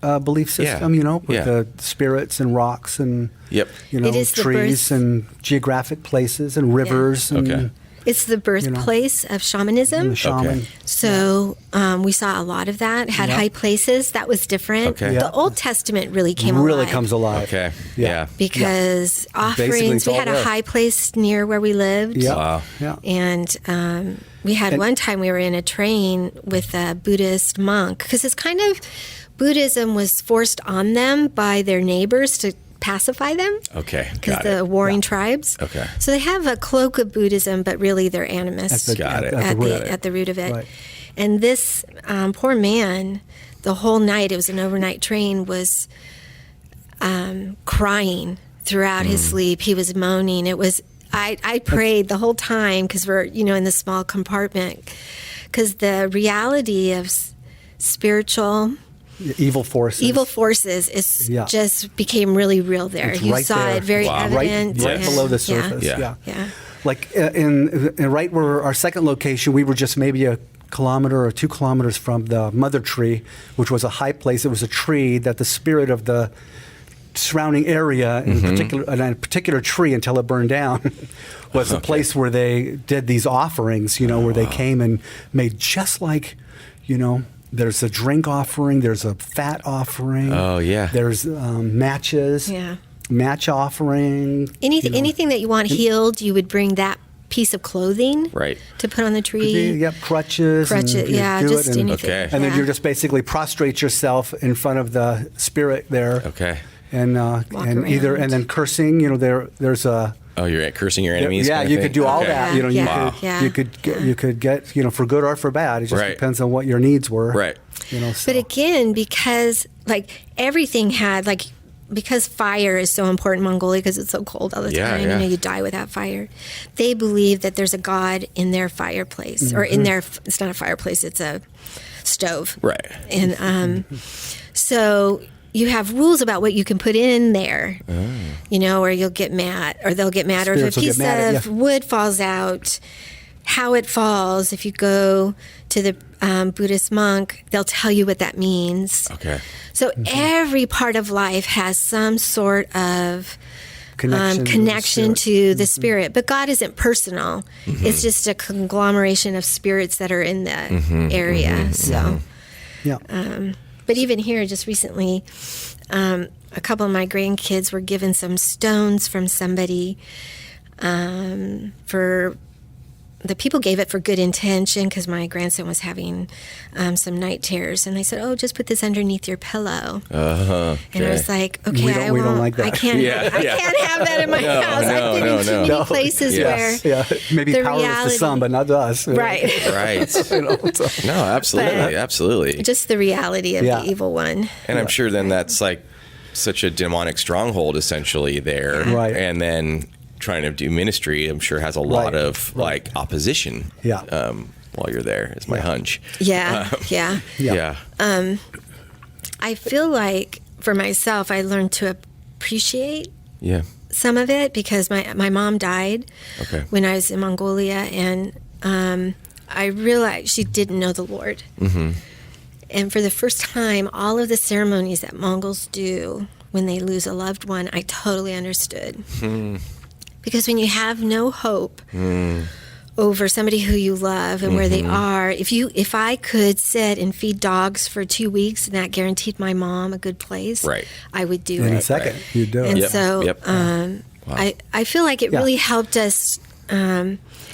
belief system, with the spirits and rocks and Yep. It is the trees birth- and geographic places and rivers and It's the birthplace of shamanism. And the shaman. Okay. So we saw a lot of that. Had high places. That was different. Okay. The Old Testament really came alive. Really comes alive. Okay. Yeah. Because Basically, offerings, it's we all had a there. high place near where we lived. Yeah. Wow. Yeah. And we had one time we were in a train with a Buddhist monk, because it's kind of, Buddhism was forced on them by their neighbors to pacify them. Okay. Because Got the it. warring tribes. Okay. So they have a cloak of Buddhism, but really they're animists Got it. at the root of it. Right. And this poor man, the whole night, it was an overnight train, was crying throughout his sleep. He was moaning. It was, I prayed the whole time, because we're, in the small compartment, because the reality of spiritual Evil forces is just became really real there. It's You right saw there. it very Wow. evident. right and- below the surface. Yeah. Yeah. Like in right where our second location, we were just maybe a kilometer or 2 kilometers from the mother tree, which was a high place. It was a tree that the spirit of the surrounding area, in a particular tree until it burned down, was a place where they did these offerings. Where they came and made just like, There's a drink offering. There's a fat offering. Oh, yeah. There's matches. Yeah. Match offering. Anything that you want healed, you would bring that piece of clothing Right. to put on the tree. Yep, crutches. Crutches, and you yeah, do just it and, anything. Okay. And then Yeah. you just basically prostrate yourself in front of the spirit there. Okay. And either around. and then cursing. There's a. Oh, you're cursing your enemies. Yeah, kind of you thing? could do all Okay. that. Yeah. You could get for good or for bad. It just Right. depends on what your needs were. Right. So. But again, because everything had because fire is so important in Mongolia, because it's so cold all the Yeah, time, yeah. you die without fire. They believe that there's a god in their fireplace, or in their. It's not a fireplace; it's a stove. Right. And so you have rules about what you can put in there, or you'll get mad, or they'll get mad, or if Spirits a will get piece mad at of you. wood falls out, how it falls. If you go to the Buddhist monk, they'll tell you what that means. Okay. So every part of life has some sort of connection to the spirit. But God isn't personal. It's just a conglomeration of spirits that are in the area. So, Yeah. but even here, just recently, a couple of my grandkids were given some stones from somebody for. The people gave it for good intention, because my grandson was having some night terrors, and they said, "Oh, just put this underneath your pillow." And I was like, "Okay, We don't- I we won't. don't like that. I can't. Yeah, I yeah. can't have that in my No, house. no, I've been in too many places Yes. where Maybe the power to reality- the sun, but not to us. right, Right. No, absolutely. Absolutely. just the reality of Yeah. the evil one. And I'm sure then that's such a demonic stronghold essentially there. Right. And then trying to do ministry, I'm sure has a lot Right. of opposition. Yeah. While you're there, is my hunch. Yeah, yeah. Yeah. I feel like for myself, I learned to appreciate Yeah. some of it, because my mom died Okay. when I was in Mongolia, and I realized she didn't know the Lord. Mm-hmm. And for the first time, all of the ceremonies that Mongols do when they lose a loved one, I totally understood. Because when you have no hope over somebody who you love and where they are, if I could sit and feed dogs for 2 weeks and that guaranteed my mom a good place, Right. I would do In it. a second, you do And it. Yep. so Yep. I feel like it really helped us.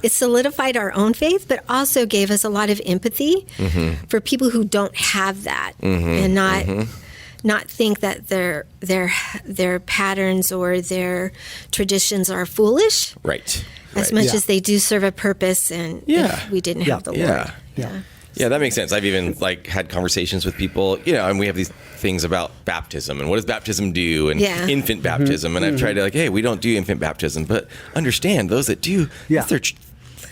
It solidified our own faith, but also gave us a lot of empathy for people who don't have that, and not think that their patterns or their traditions are foolish, Right. as Right. much Yeah. as they do serve a purpose. And Yeah. if we didn't Yeah. have the Yeah. Lord, Yeah. Yeah, that makes sense. I've even had conversations with people, and we have these things about baptism and what does baptism do, and Yeah. infant baptism. And I've tried to hey, we don't do infant baptism, but understand those that do, Yeah.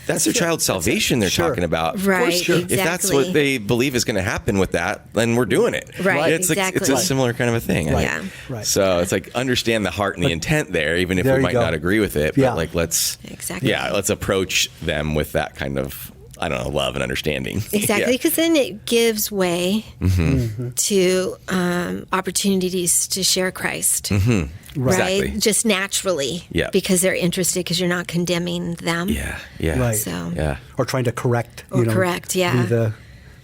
that's their child's salvation they're Sure. talking about. Of Right, course, if that's exactly. what they believe is going to happen with that, then we're doing it. Right, It's exactly. it's a similar kind of a thing. Right. Yeah. Right. So it's understand the heart and the intent there, even if There we you might go. not agree with it. Yeah. But let's Exactly. let's approach them with that kind of I don't know, love and understanding. Exactly, because then it gives way to opportunities to share Christ, right? Exactly. Just naturally, because they're interested, because you're not condemning them. Yeah, yeah. Right. So, Or trying to correct. correct,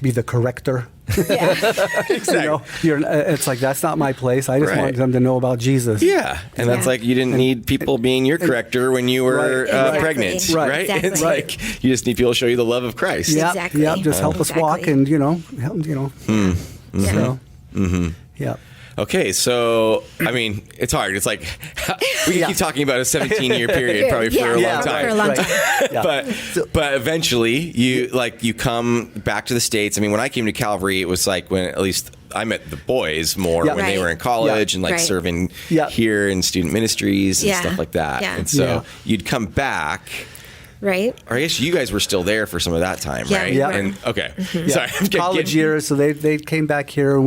Be the corrector. Exactly. It's like, that's not my place. I just want them to know about Jesus. Yeah. And that's like, you didn't need people being your corrector when you were pregnant, right? Exactly. It's like, you just need people to show you the love of Christ. Yeah, Exactly. yeah, just help us walk and, yeah. Okay, so, I mean, it's hard. It's like, we can keep talking about a 17-year period probably for a long time. For a long time. But eventually, you come back to the States. I mean, when I came to Calvary, it was like when at least I met the boys more when they were in college and like serving here in student ministries and stuff like that. Yeah. And so you'd come back. Right. Or I guess you guys were still there for some of that time, right? Yeah. And, okay. Sorry. I'm College years, so they came back here, and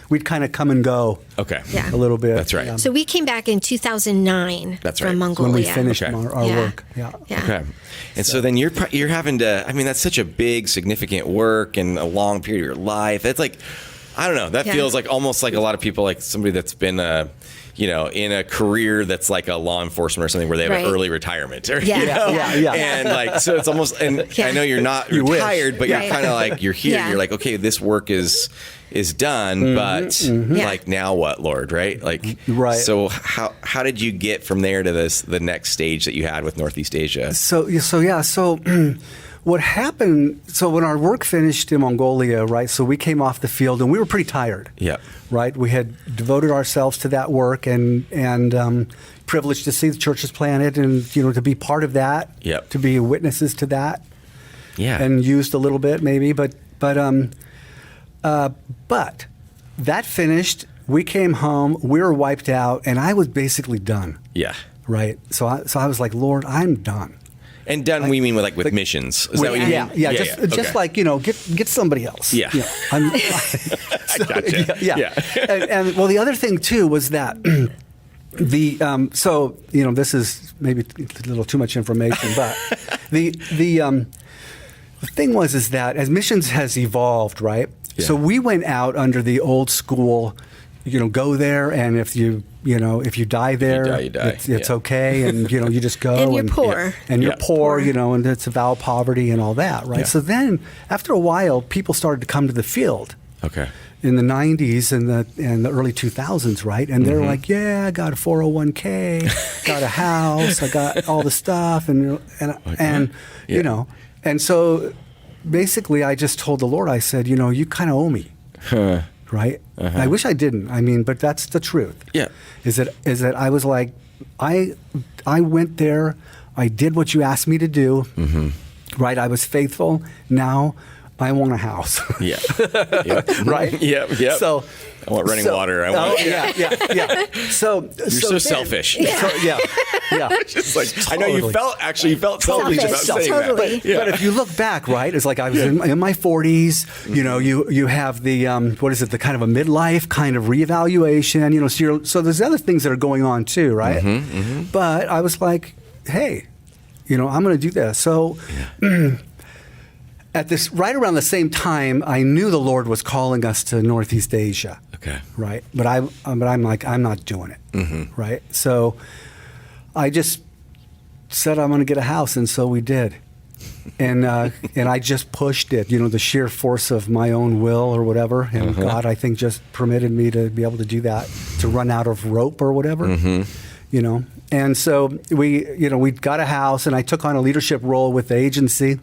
we'd kind of come and go. Okay. Yeah. A little bit. That's right. So we came back in 2009 from Mongolia. When we finished our work. Yeah. Okay. And so then you're having to, I mean, that's such a big, significant work and a long period of your life. It's like, I don't know, that feels like almost like a lot of people, like somebody that's been in a career that's like a law enforcement or something where they have an early retirement. Or, And like, so it's almost, and I know you're not retired, but you're kind of like, you're here. You're like, okay, this work is done, but like, now what, Lord, right? Like, so how did you get from there to the next stage that you had with Northeast Asia? So what happened, so when our work finished in Mongolia, right, so we came off the field and we were pretty tired. Yeah. Right? We had devoted ourselves to that work and privileged to see the churches planted and, to be part of that, to be witnesses to that. Yeah. And used a little bit maybe, but that finished, we came home, we were wiped out, and I was basically done. Yeah. Right? So I was like, Lord, I'm done. And done, we mean with missions. Is that what you mean? Just like, get somebody else. Yeah. Gotcha. And well, the other thing too was that this is maybe a little too much information, but the thing is that as missions has evolved, right? Yeah. So we went out under the old school, go there, and if you die there, you die. It's okay, and you just go. And you're poor. And you're poor, and it's a vow of poverty and all that, right? Yeah. So then, after a while, people started to come to the field. Okay. In the 90s and the early 2000s, right? And they're like, I got a 401k, got a house, I got all the stuff, and so basically, I just told the Lord, I said, you kind of owe me. Right? I wish I didn't. I mean, but that's the truth. Yeah. Is that I was like, I went there, I did what you asked me to do, right? I was faithful. Now I want a house. Yeah. Right? Yeah. So I want running water. Yeah. So you're so selfish. Yeah. Just like totally. I know you felt selfish about saying that. But if you look back, right, it's like I was in my 40s. You have the the kind of a midlife kind of reevaluation. So there's other things that are going on too, right? But I was like, hey, I'm going to do this. So. Right around the same time, I knew the Lord was calling us to Northeast Asia. Okay. Right, but I'm like, I'm not doing it. Right, so I just said I'm going to get a house, and so we did, and I just pushed it. The sheer force of my own will or whatever, and God, I think, just permitted me to be able to do that, to run out of rope or whatever. And so we got a house, and I took on a leadership role with the agency.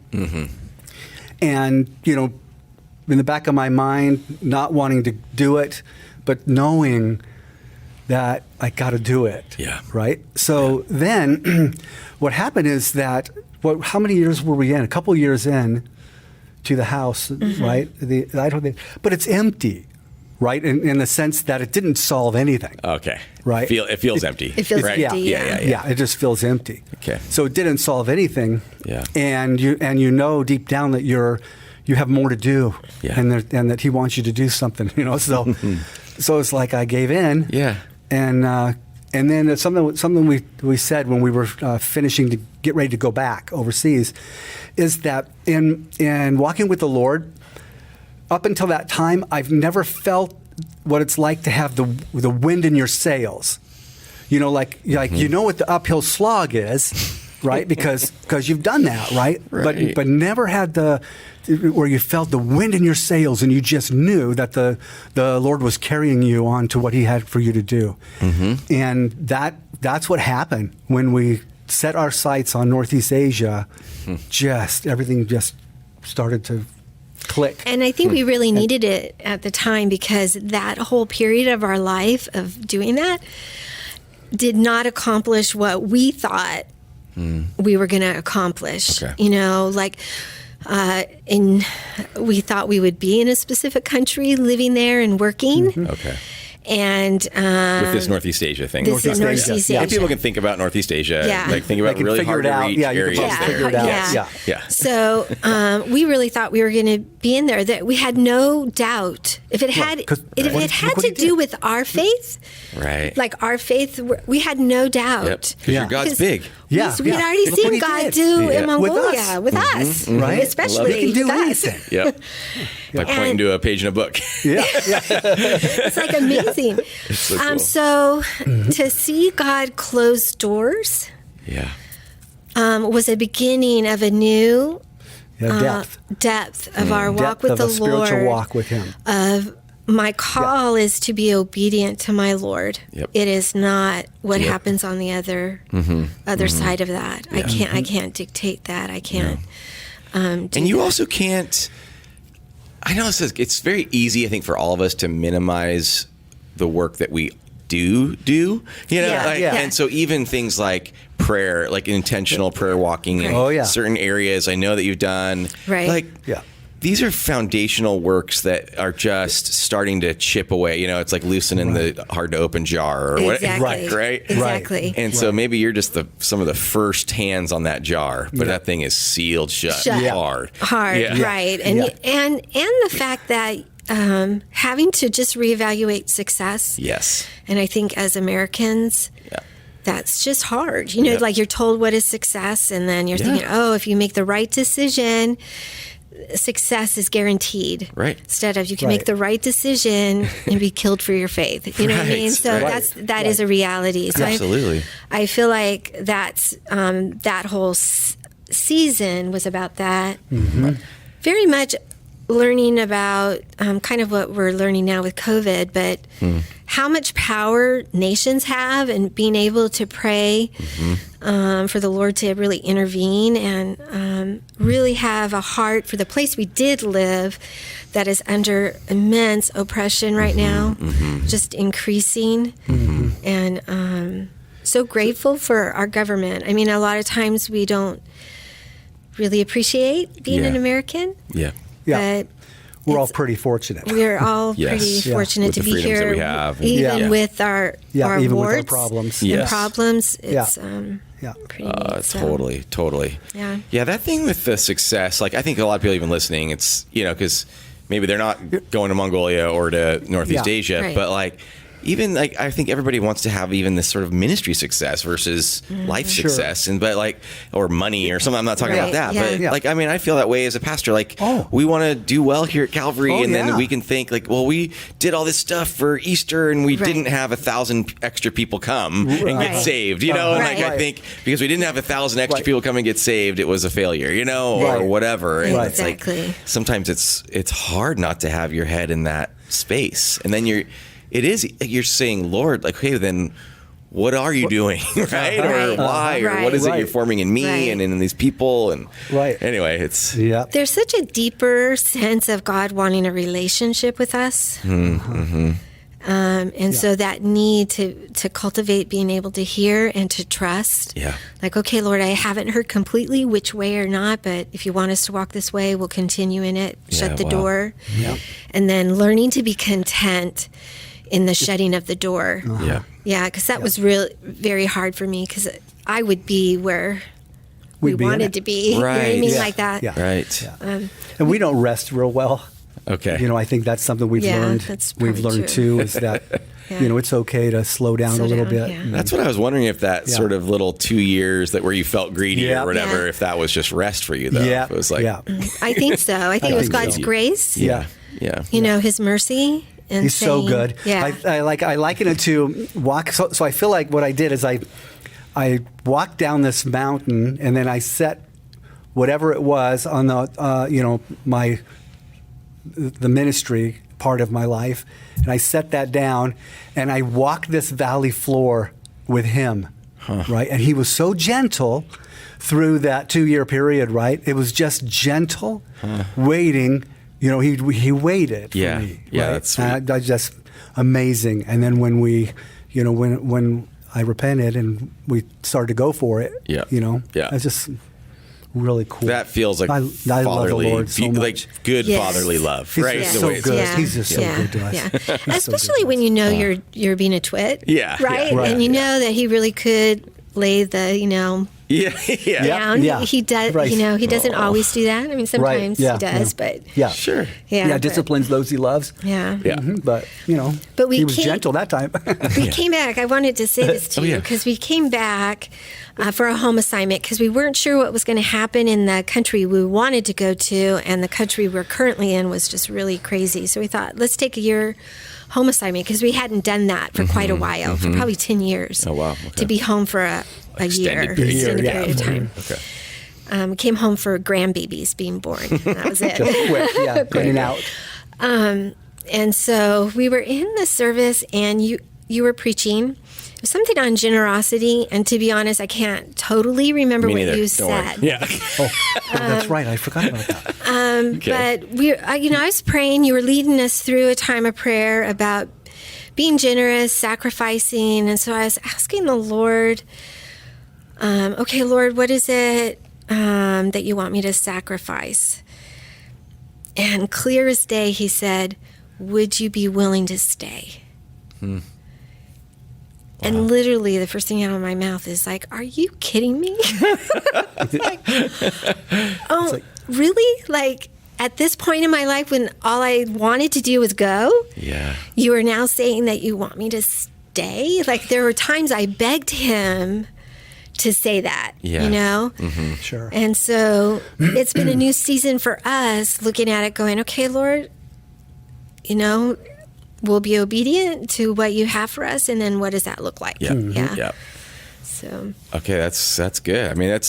And, in the back of my mind, not wanting to do it, but knowing that I got to do it. Yeah. Right? So then what happened is that, how many years were we in? A couple years in to the house, right? But it's empty, right? In the sense that it didn't solve anything. Okay. Right? It feels empty. It feels right? empty. Yeah, it just feels empty. Okay. So it didn't solve anything. Yeah. And you know deep down that you have more to do. Yeah. And that He wants you to do something. So so it's like I gave in. Yeah. And And then something we said when we were finishing to get ready to go back overseas is that in walking with the Lord, up until that time, I've never felt what it's like to have the wind in your sails. You know, like you know what the uphill slog is, right? Because you've done that, right? But never had where you felt the wind in your sails and you just knew that the Lord was carrying you on to what He had for you to do. Mm-hmm. And that's what happened when we set our sights on Northeast Asia. Everything just started to click. And I think we really needed it at the time, because that whole period of our life of doing that did not accomplish what we thought we were going to accomplish. Okay. You know, like we thought we would be in a specific country, living there and working. Mm-hmm. Okay. And with this Northeast Asia thing, Northeast Asia. And people can think about Northeast Asia, like think about really hard to reach areas there. Figure it out. Yeah. So we really thought we were going to be in there. That we had no doubt if it had to do with our faith, right? Like our faith, we had no doubt. Because your God's big. Yeah, we had already seen God do in Mongolia with us, right? Especially He can do us. anything. Yep. By pointing to a page in a book. Yeah. It's like amazing. So cool. So to see God close doors, was a beginning of a new depth of our walk with the Lord. Spiritual walk with Him. Of my call is to be obedient to my Lord. Yep. It is not what happens on the other side of that. Yeah. I can't dictate that. I can't. And you also can't. I know it's very easy, I think, for all of us to minimize the work that we do. You know, and so even things like prayer, like intentional prayer walking in certain areas, I know that you've done. Right. These are foundational works that are just starting to chip away. You know, it's like loosening the hard to open jar or exactly. Right? Exactly. And so maybe you're just some of the first hands on that jar, but that thing is sealed shut. Hard. Right. And the fact that having to just reevaluate success. Yes. And I think as Americans, that's just hard. You know, like you're told what is success, and then you're thinking, if you make the right decision, success is guaranteed. Right. Instead of you can make the right decision and be killed for your faith. You know what I mean? So that is a reality. So absolutely. I feel like that's that whole season was about that. Mm-hmm. Very much learning about kind of what we're learning now with COVID, but how much power nations have, and being able to pray for the Lord to really intervene and really have a heart for the place we did live that is under immense oppression right now, just increasing. And so grateful for our government. I mean, a lot of times we don't really appreciate being an American. But we're all pretty fortunate. We're all pretty fortunate to be here, even with our even warts with our problems. And problems. It's pretty neat, totally. Yeah, that thing with the success, like I think a lot of people even listening, it's, you know, because maybe they're not going to Mongolia or to Northeast Asia, but like, even like I think everybody wants to have even this sort of ministry success versus life success, or money or something. I'm not talking about that, but like I mean, I feel that way as a pastor. Like we want to do well here at Calvary, and then we can think like, well, we did all this stuff for Easter, and we didn't have 1,000 extra people come and get saved, you know. And like I think because we didn't have 1,000 extra people come and get saved, it was a failure, you know, or whatever. And it's like sometimes it's hard not to have your head in that space, and then you're saying, Lord, like, hey, then what are you doing, right? Or why, or what is it you're forming in me and in these people? And anyway, it's... There's such a deeper sense of God wanting a relationship with us. And so that need to cultivate being able to hear and to trust. Like, okay, Lord, I haven't heard completely which way or not, but if you want us to walk this way, we'll continue in it. Shut the door. And then learning to be content in the shutting of the door. Because that was really very hard for me, because I would be where we wanted to be. You know what I mean? Like that. And we don't rest real well. Okay. You know, I think that's something we've learned. That's we've learned true. too, is that you know, it's okay to slow down a little bit. Yeah. That's what I was wondering, if that sort of little 2 years where you felt greedy or whatever, if that was just rest for you, though. Yeah. It was like, I think so. I think it was God's grace. Yeah. You know, His mercy. And He's so good. Yeah. I liken it to walk. So I feel like what I did is I walked down this mountain, and then I set whatever it was on the, you know, the ministry part of my life, and I set that down, and I walked this valley floor with Him, right? And He was so gentle through that 2-year period, right? It was just gentle, waiting. You know, he waited for me. Yeah, right? that's sweet. I just amazing. And then when we, you know, when I repented and we started to go for it, you know, it's just really cool. That feels like I fatherly, love the Lord so much. like good fatherly love, He's right? just The so way it's- good. Yeah. He's just so good to us. Yeah. He's so Especially good when to you us. know you're being a twit. Yeah. Right? Right. And you know that He really could lay the, you know, Yeah. down. Yeah. He does, Right. you know, He doesn't always do that. I mean, sometimes Yeah. He does, Yeah. but Yeah. Sure. yeah. but- disciplines those He loves. Yeah. Yeah. But, you know, But we He was can't- gentle that time. We came back. I wanted to say this to you because we came back for a home assignment because we weren't sure what was going to happen in the country we wanted to go to, and the country we're currently in was just really crazy. So we thought, let's take a year home assignment because we hadn't done that for quite a while, for probably 10 years. Oh, wow. Okay. To be home for a Extended year, period. extended period of time. Okay. Came home for grandbabies being born. That was it. Just quick, in and out. And so we were in the service, and you were preaching. It was something on generosity, and to be honest, I can't totally remember Me what neither. you Don't worry. said. Yeah. That's right. I forgot about that. But I was praying. You were leading us through a time of prayer about being generous, sacrificing, and so I was asking the Lord, okay, Lord, what is it that you want me to sacrifice? And clear as day, He said, would you be willing to stay? And literally the first thing out of my mouth is like, are you kidding me? Really? Like, at this point in my life when all I wanted to do was go, you are now saying that you want me to stay? Like, there were times I begged Him to say that, you know? Sure. And so it's been a new season for us looking at it going, okay, Lord, you know, we'll be obedient to what you have for us, and then what does that look like? Yeah. So Okay, that's good. I mean, I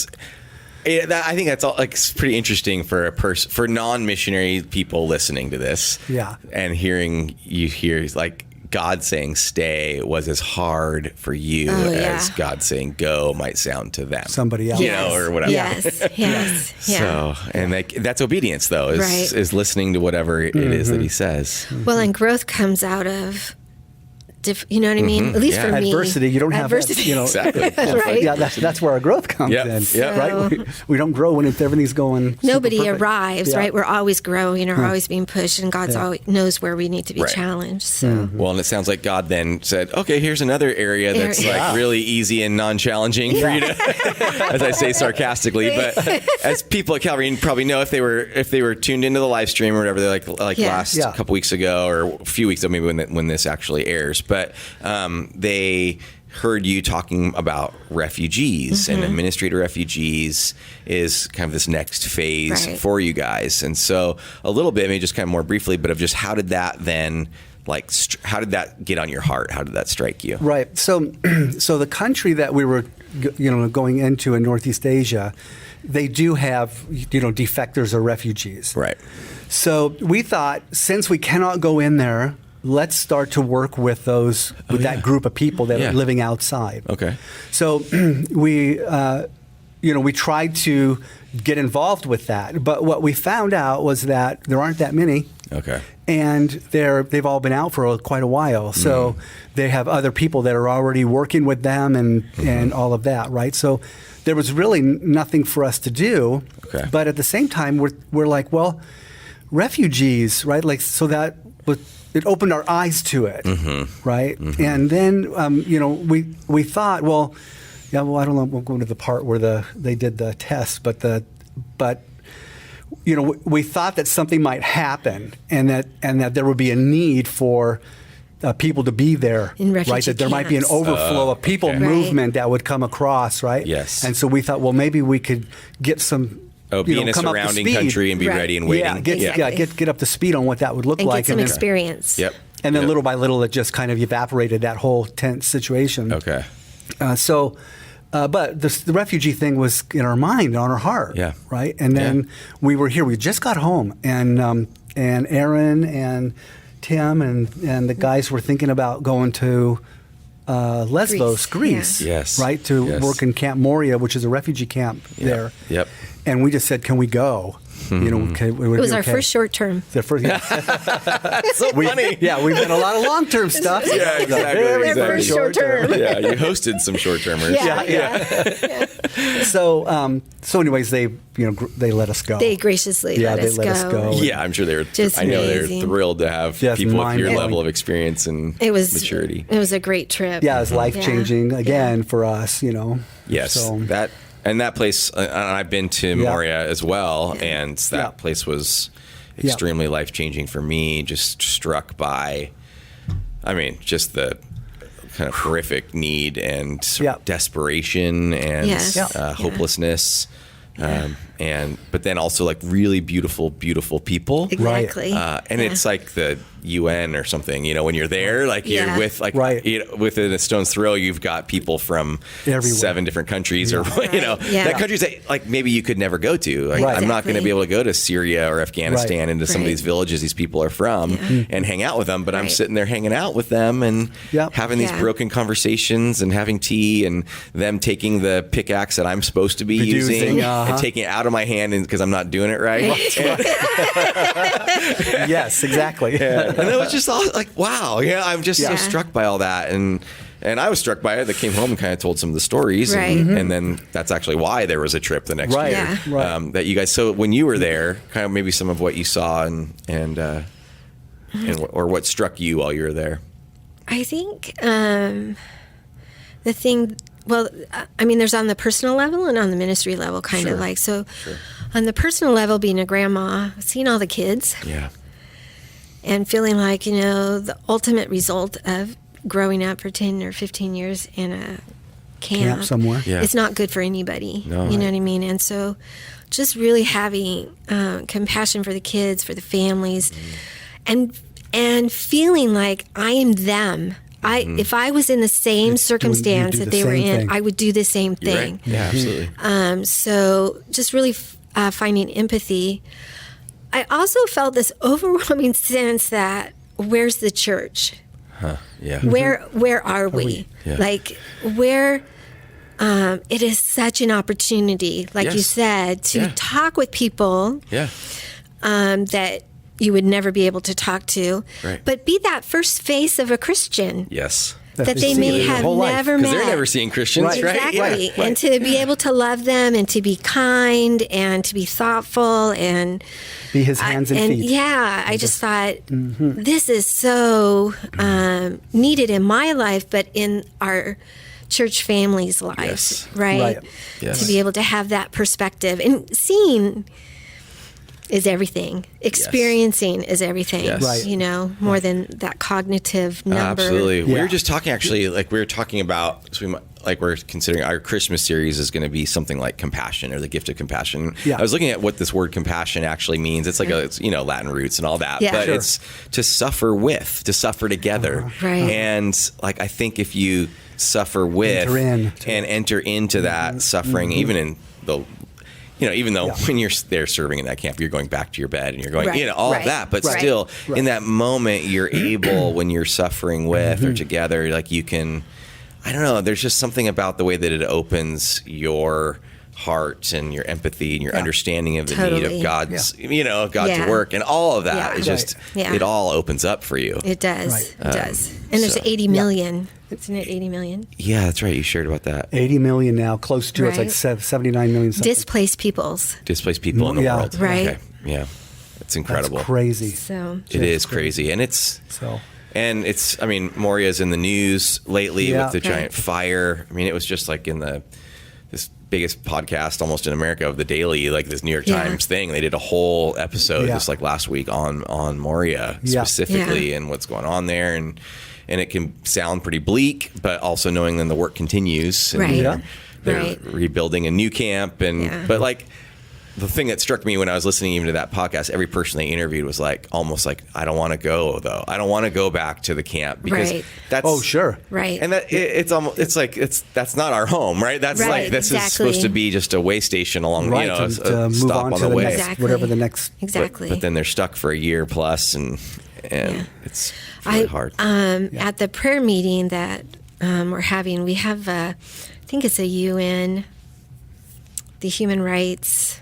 think that's all. Like, it's pretty interesting for for non-missionary people listening to this. Yeah. And hearing you hear like God saying "stay" was as hard for you as God saying "go" might sound to them. Somebody else. you know, or whatever. Yes. So, and that's obedience, though, Right. is listening to whatever it is that He says. Well, and growth comes out of, you know what I mean? At least for me. Adversity. You don't have that, adversity. you know. Exactly. Right? Yeah, that's where our growth comes Yep. in. Yep. Right? We don't grow when everything's going super Nobody perfect. arrives, Yeah. right? We're always growing or always being pushed, and God always knows where we need to be Right. challenged. So. Well, and it sounds like God then said, okay, here's another area that's like really easy and non-challenging for you to, as I say sarcastically, but as people at Calvary probably know, if they were tuned into the live stream or whatever, they're like last couple weeks ago or a few weeks ago, maybe when this actually airs, but they heard you talking about refugees and a ministry to refugees is kind of this next phase for you guys. And so a little bit, maybe just kind of more briefly, but of just how did that then, like, how did that get on your heart? How did that strike you? Right. So the country that we were, going into in Northeast Asia, they do have, defectors or refugees. Right. So we thought, since we cannot go in there, let's start to work with that group of people that are living outside. Okay. So we tried to get involved with that, but what we found out was that there aren't that many. Okay. And they've all been out for quite a while. So they have other people that are already working with them and all of that, right? So there was really nothing for us to do. Okay. But at the same time, we're like, well, refugees, right? Like, so that it opened our eyes to it, right? And then, we thought, well, I don't know, we'll go into the part where they did the test, but we thought that something might happen and that there would be a need for people to be there, In refugee right? That there might be an camps. overflow of people okay. movement that would come across, right? Yes. And so we thought, well, maybe we could get some. Be in a come up to surrounding speed. country and be Right. ready and waiting. Get up to speed on what that would look And like, get some then, experience. Yep. and then Yep. little by little, it just kind of evaporated that whole tense situation. Okay. But the refugee thing was in our mind, on our heart, Yeah. right? And then we were here. We just got home, and Aaron and Tim and the guys were thinking about going to Lesbos, Greece, Yeah. Yes. right, to Yes. work in Camp Moria, which is a refugee camp there. Yep. And we just said, "Can we go?" You know, okay, It was our first short term. The first, yeah. That's so funny. Yeah, we've done a lot of long-term stuff. Yeah, exactly. Very, exactly. very Short term. Yeah, you hosted some short-termers. Yeah. So anyways, they let us go. They graciously Yeah, let they us let go. us go. Yeah, I'm sure they were. Just I know they're amazing. thrilled to have Just people with your mind-blowing. level of experience and It was maturity. It was a great trip. Yeah, it was life-changing Yeah. again for us, you know. Yes, So, that place. And I've been to Moria as well, and that Yeah. place was extremely life-changing for me. Just struck by, I mean, just the kind of horrific need and sort of desperation and Yes. hopelessness. But then also like really beautiful people. Exactly. And it's like the UN or something, you know, when you're there, like you're Yeah. with like, Right. you know, within a stone's throw, you've got people from Everywhere. 7 different countries or, you know, Yeah. that countries that like maybe you could never go to. Like, Right. I'm not going to Exactly. be able to go to Syria or Afghanistan into some of Right. these villages these people are from and hang out with them. But I'm Right. sitting there hanging out with them and having these Yeah. broken conversations and having tea and them taking the pickaxe that I'm supposed to be using and taking it out of my hand because I'm not doing it right. yes, exactly. And it was just all like, wow. Yeah, I'm just so struck by all that. And I was struck by it. I came home and kind of told some of the stories. Right. And then that's actually why there was a trip the next Right. year. Yeah. Right. That you guys, so when you were there, kind of maybe some of what you saw and or what struck you while you were there. I think the thing, well, I mean, there's on the personal level and on the ministry level, kind of like. So on the personal level, being a grandma, seeing all the kids Yeah. and feeling like, you know, the ultimate result of growing up for 10 or 15 years in a camp somewhere. Yeah. it's not good for anybody. No, you know what I mean? And so just really having compassion for the kids, for the families, and feeling like I am them. If I was in the same circumstance do that the they were same in, thing. I would do the same You're thing. right. Yeah, absolutely. So just really finding empathy. I also felt this overwhelming sense that where's the church? Yeah. Where are we? Yeah. Like where it is such an opportunity, like you Yes. said, to talk with people Yeah. that you would never be able to talk to, Right. but be that first face of a Christian Yes. that they see may their have whole life. never Because met. they're never seeing Christians, right? Exactly. Yeah. And to be able to love them and to be kind and to be thoughtful and Be his hands and feet. yeah, I just thought this is so needed in my life, but in our church family's lives, Yes. right? Right. Yes. To be able to have that perspective and seeing is everything. Experiencing is everything. Yes. Right. You know, more than that cognitive number. Absolutely. We Yeah. were just talking actually, like we were talking about, so we might, like we're considering our Christmas series is going to be something like compassion or the gift of compassion. Yeah. I was looking at what this word compassion actually means. It's like it's, you know, Latin roots and all that, Yeah. but Sure. it's to suffer with, to suffer together. Right. And like I think if you suffer with and enter into that suffering, even in the, you know, even though when you're there serving in that camp, you're going back to your bed and you're going, Right. you know, all of Right. that, but Right. still in that moment, you're able when you're suffering with or together, like you can, I don't know, there's just something about the way that it opens your heart and your empathy and your understanding of the need Totally. of God's, you know, God's Yeah. work and all of that. Yeah. It's just, Yeah. it all opens up for you. It does. Right. It does. And there's so- 80 million. Isn't it 80 million? Yeah, that's right. You shared about that. 80 million now, close to it's Right. like 79 million. Something. Displaced peoples. Displaced people in the Yeah. world. Right. Okay. Yeah. It's That's incredible. crazy. So It is crazy. And it's, So and it's, I mean, Moria's in the news lately Yeah. with the Right. giant fire. I mean, it was just like in this biggest podcast almost in America of the daily, like this New York Times thing. They did a whole episode just like last week on Moria specifically and what's going on there. And it can sound pretty bleak, but also knowing then the work continues. And they're rebuilding a new camp. But like, the thing that struck me when I was listening even to that podcast, every person they interviewed was like, almost like, I don't want to go though. I don't want to go back to the camp because that's and that that's not our home, right? That's like this is supposed to be just a way station along, to move stop on on to the way, next, whatever the next. But then they're stuck for a year plus, and it's really hard. At the prayer meeting that we're having, we have I think it's a UN, the human rights.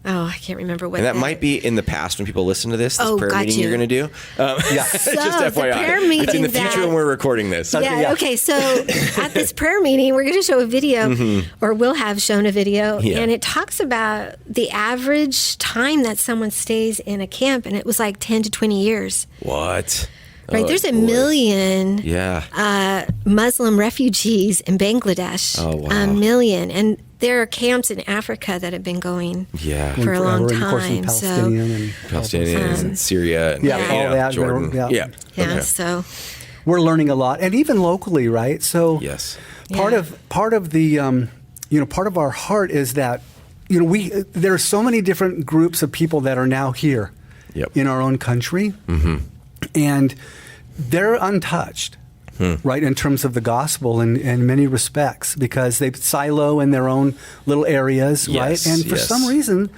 Oh, I can't remember what. And that might be in the past when people listen to this prayer meeting you're going to do. So just FYI, it's in the future when we're recording this. Okay. So at this prayer meeting, we're going to show a video, or we'll have shown a video, and it talks about the average time that someone stays in a camp, and it was like 10 to 20 years. What? Right, there's a million Muslim refugees in Bangladesh. Oh, wow. A million. And there are camps in Africa that have been going for a long time. Palestinians and Syria and all that. Jordan. So we're learning a lot, and even locally, right? So part of the part of our heart is that there are so many different groups of people that are now here in our own country. And they're untouched, right, in terms of the gospel in many respects, because they silo in their own little areas, right? And for some reason,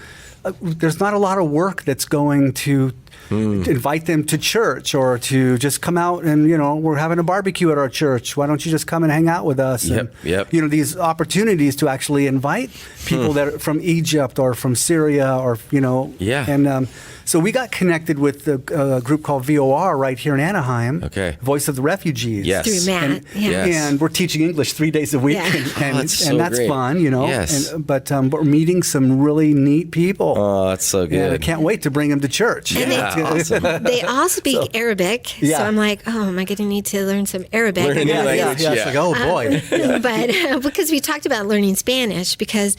there's not a lot of work that's going to invite them to church or to just come out and, we're having a barbecue at our church. Why don't you just come and hang out with us? And, these opportunities to actually invite people that are from Egypt or from Syria or, and so we got connected with a group called VOR right here in Anaheim, Voice of the Refugees. Through Matt. And we're teaching English 3 days a week, and that's great. fun, but we're meeting some really neat people. Oh, that's so good. And I can't wait to bring them to church. And they all speak Arabic, so I'm like, am I going to need to learn some Arabic? Learn a new language. It's like, oh boy. But because we talked about learning Spanish, because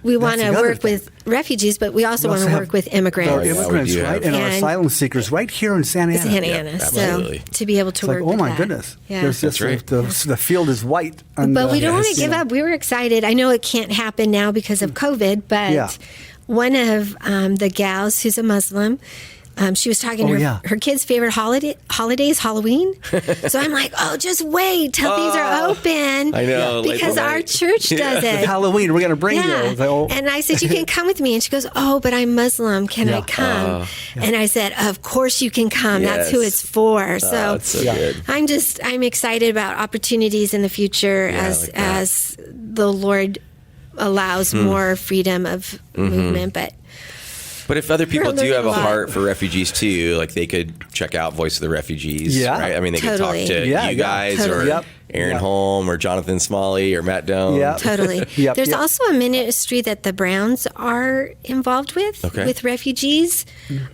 we want to work with refugees, but we also want to work with immigrants. Our immigrants, right? And our asylum seekers right here in Santa Ana. So to be able to work with oh my goodness. There's just the field is white. But we don't want to give up. We were excited. I know it can't happen now because of COVID, but one of the gals who's a Muslim, she was talking her kid's favorite holiday is Halloween. So I'm like, just wait till these are open. I know. Because our church does it. It's Halloween, we're going to bring you. And I said, you can come with me. And she goes, but I'm Muslim. Can I come? And I said, of course you can come. That's who it's for. So, that's so good. I'm excited about opportunities in the future as the Lord allows more freedom of movement. But if other people do have a heart for refugees too, like they could check out Voice of the Refugees, right? I mean, they could talk to you guys or Aaron Holm or Jonathan Smalley or Matt Doan. Totally. There's also a ministry that the Browns are involved with refugees,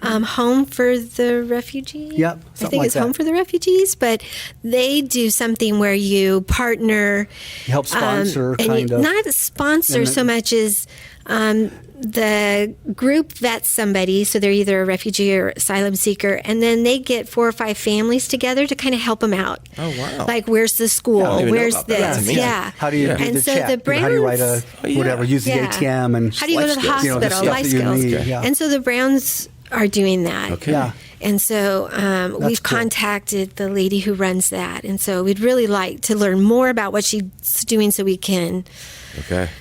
Home for the Refugees. I think it's Home for the Refugees, but they do something where you partner. Help sponsor, not sponsor so much as the group vets somebody, so they're either a refugee or asylum seeker, and then they get 4 or 5 families together to kind of help them out. Oh, wow. Like, where's the school? Where's this? How do you do the check? How do you write use the ATM? And how do you go to the hospital? Life skills. And so the Browns are doing that. And so we've contacted the lady who runs that. And so we'd really like to learn more about what she's doing so we can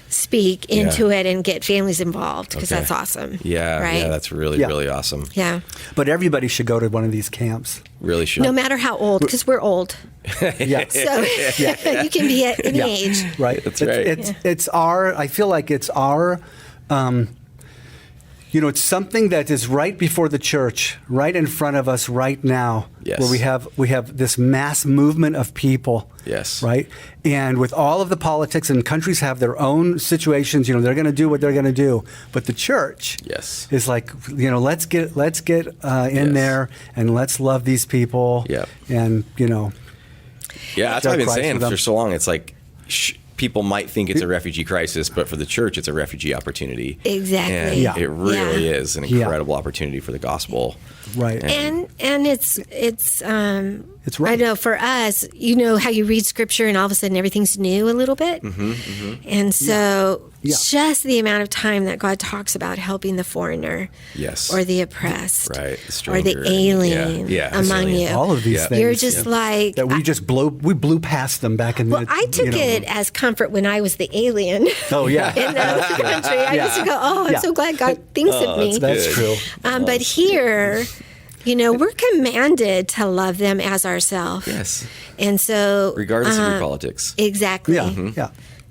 speak into it and get families involved, because that's awesome. Yeah, that's really awesome. Yeah. But everybody should go to one of these camps. Really should. No matter how old, because we're old. So you can be at any age. Right. That's right. It's our, I feel like it's our, it's something that is right before the church, right in front of us right now, where we have this mass movement of people. Right? And with all of the politics, and countries have their own situations, they're going to do what they're going to do. But the church is like, let's get in there and let's love these people. And, that's what I've been saying for so long. It's like, people might think it's a refugee crisis, but for the church, it's a refugee opportunity. Exactly. And it really is an incredible opportunity for the gospel. Right. And it's right. I know for us, you know how you read scripture and all of a sudden everything's new a little bit. And so just the amount of time that God talks about helping the foreigner or the oppressed the or the alien among you. All of these things. You're just like... that we blew past them back in the... Well, I took it as comfort when I was the alien. Oh, yeah. In the country. I used to go, I'm so glad God thinks of me. That's true. But here... You know, we're commanded to love them as ourselves. Yes. And so... regardless of your politics. Exactly. Yeah.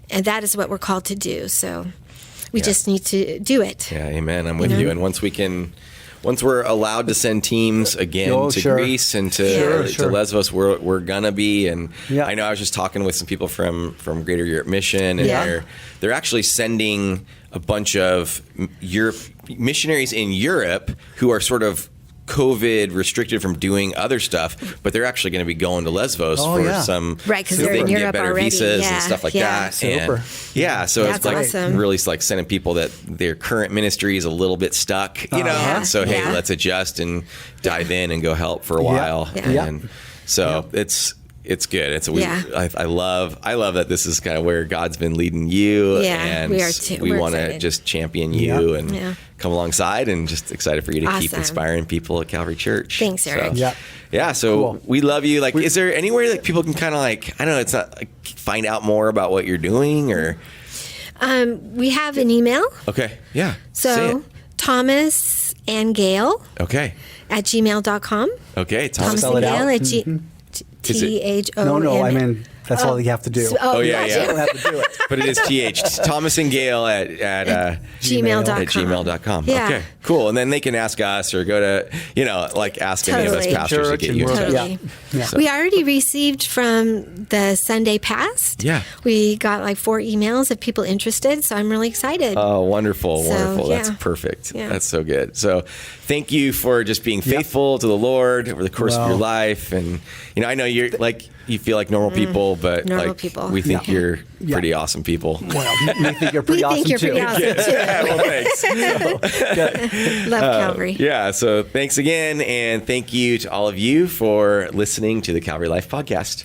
And that is what we're called to do. So we just need to do it. Yeah, amen. I'm with you. And once we're allowed to send teams again to Greece and to Lesbos, we're gonna be. And I know I was just talking with some people from Greater Europe Mission, and they're actually sending a bunch of missionaries in Europe who are sort of COVID restricted from doing other stuff, but they're actually going to be going to Lesbos for some, right? Because so they're they in can Europe get better already. visas and stuff like that. Super. And so that's it's like awesome. really like sending people that their current ministry is a little bit stuck, you know. And so hey, let's adjust and dive in and go help for a while. And so it's good. I love that this is kind of where God's been leading you. And we are too. We want to just champion you and come alongside, and just excited for you to keep inspiring people at Calvary Church. Thanks, Eric. So we love you. Like, is there anywhere like people can kind of like, I don't know, it's not like find out more about what you're doing, or? We have an email. Okay. Yeah. So Thomas and Gayle. Okay. At gmail.com. Okay. Thomas and Gayle at THOM. No, I mean, that's all you have to do. You don't have to do it. But it is Thomas and Gayle at gmail.com. Yeah. Okay, cool. And then they can ask us, or go to, ask any of us pastors to get you. Totally. So. We already received from the Sunday past. Yeah. We got like 4 emails of people interested, so I'm really excited. Oh, wonderful. That's perfect. Yeah. That's so good. So thank you for just being faithful to the Lord over the course of your life. And, I know you're like, you feel like normal people, but we think you're pretty awesome people. Well, we think you're pretty awesome too. Well, thanks. Love Calvary. So thanks again, and thank you to all of you for listening to the Calvary Life Podcast.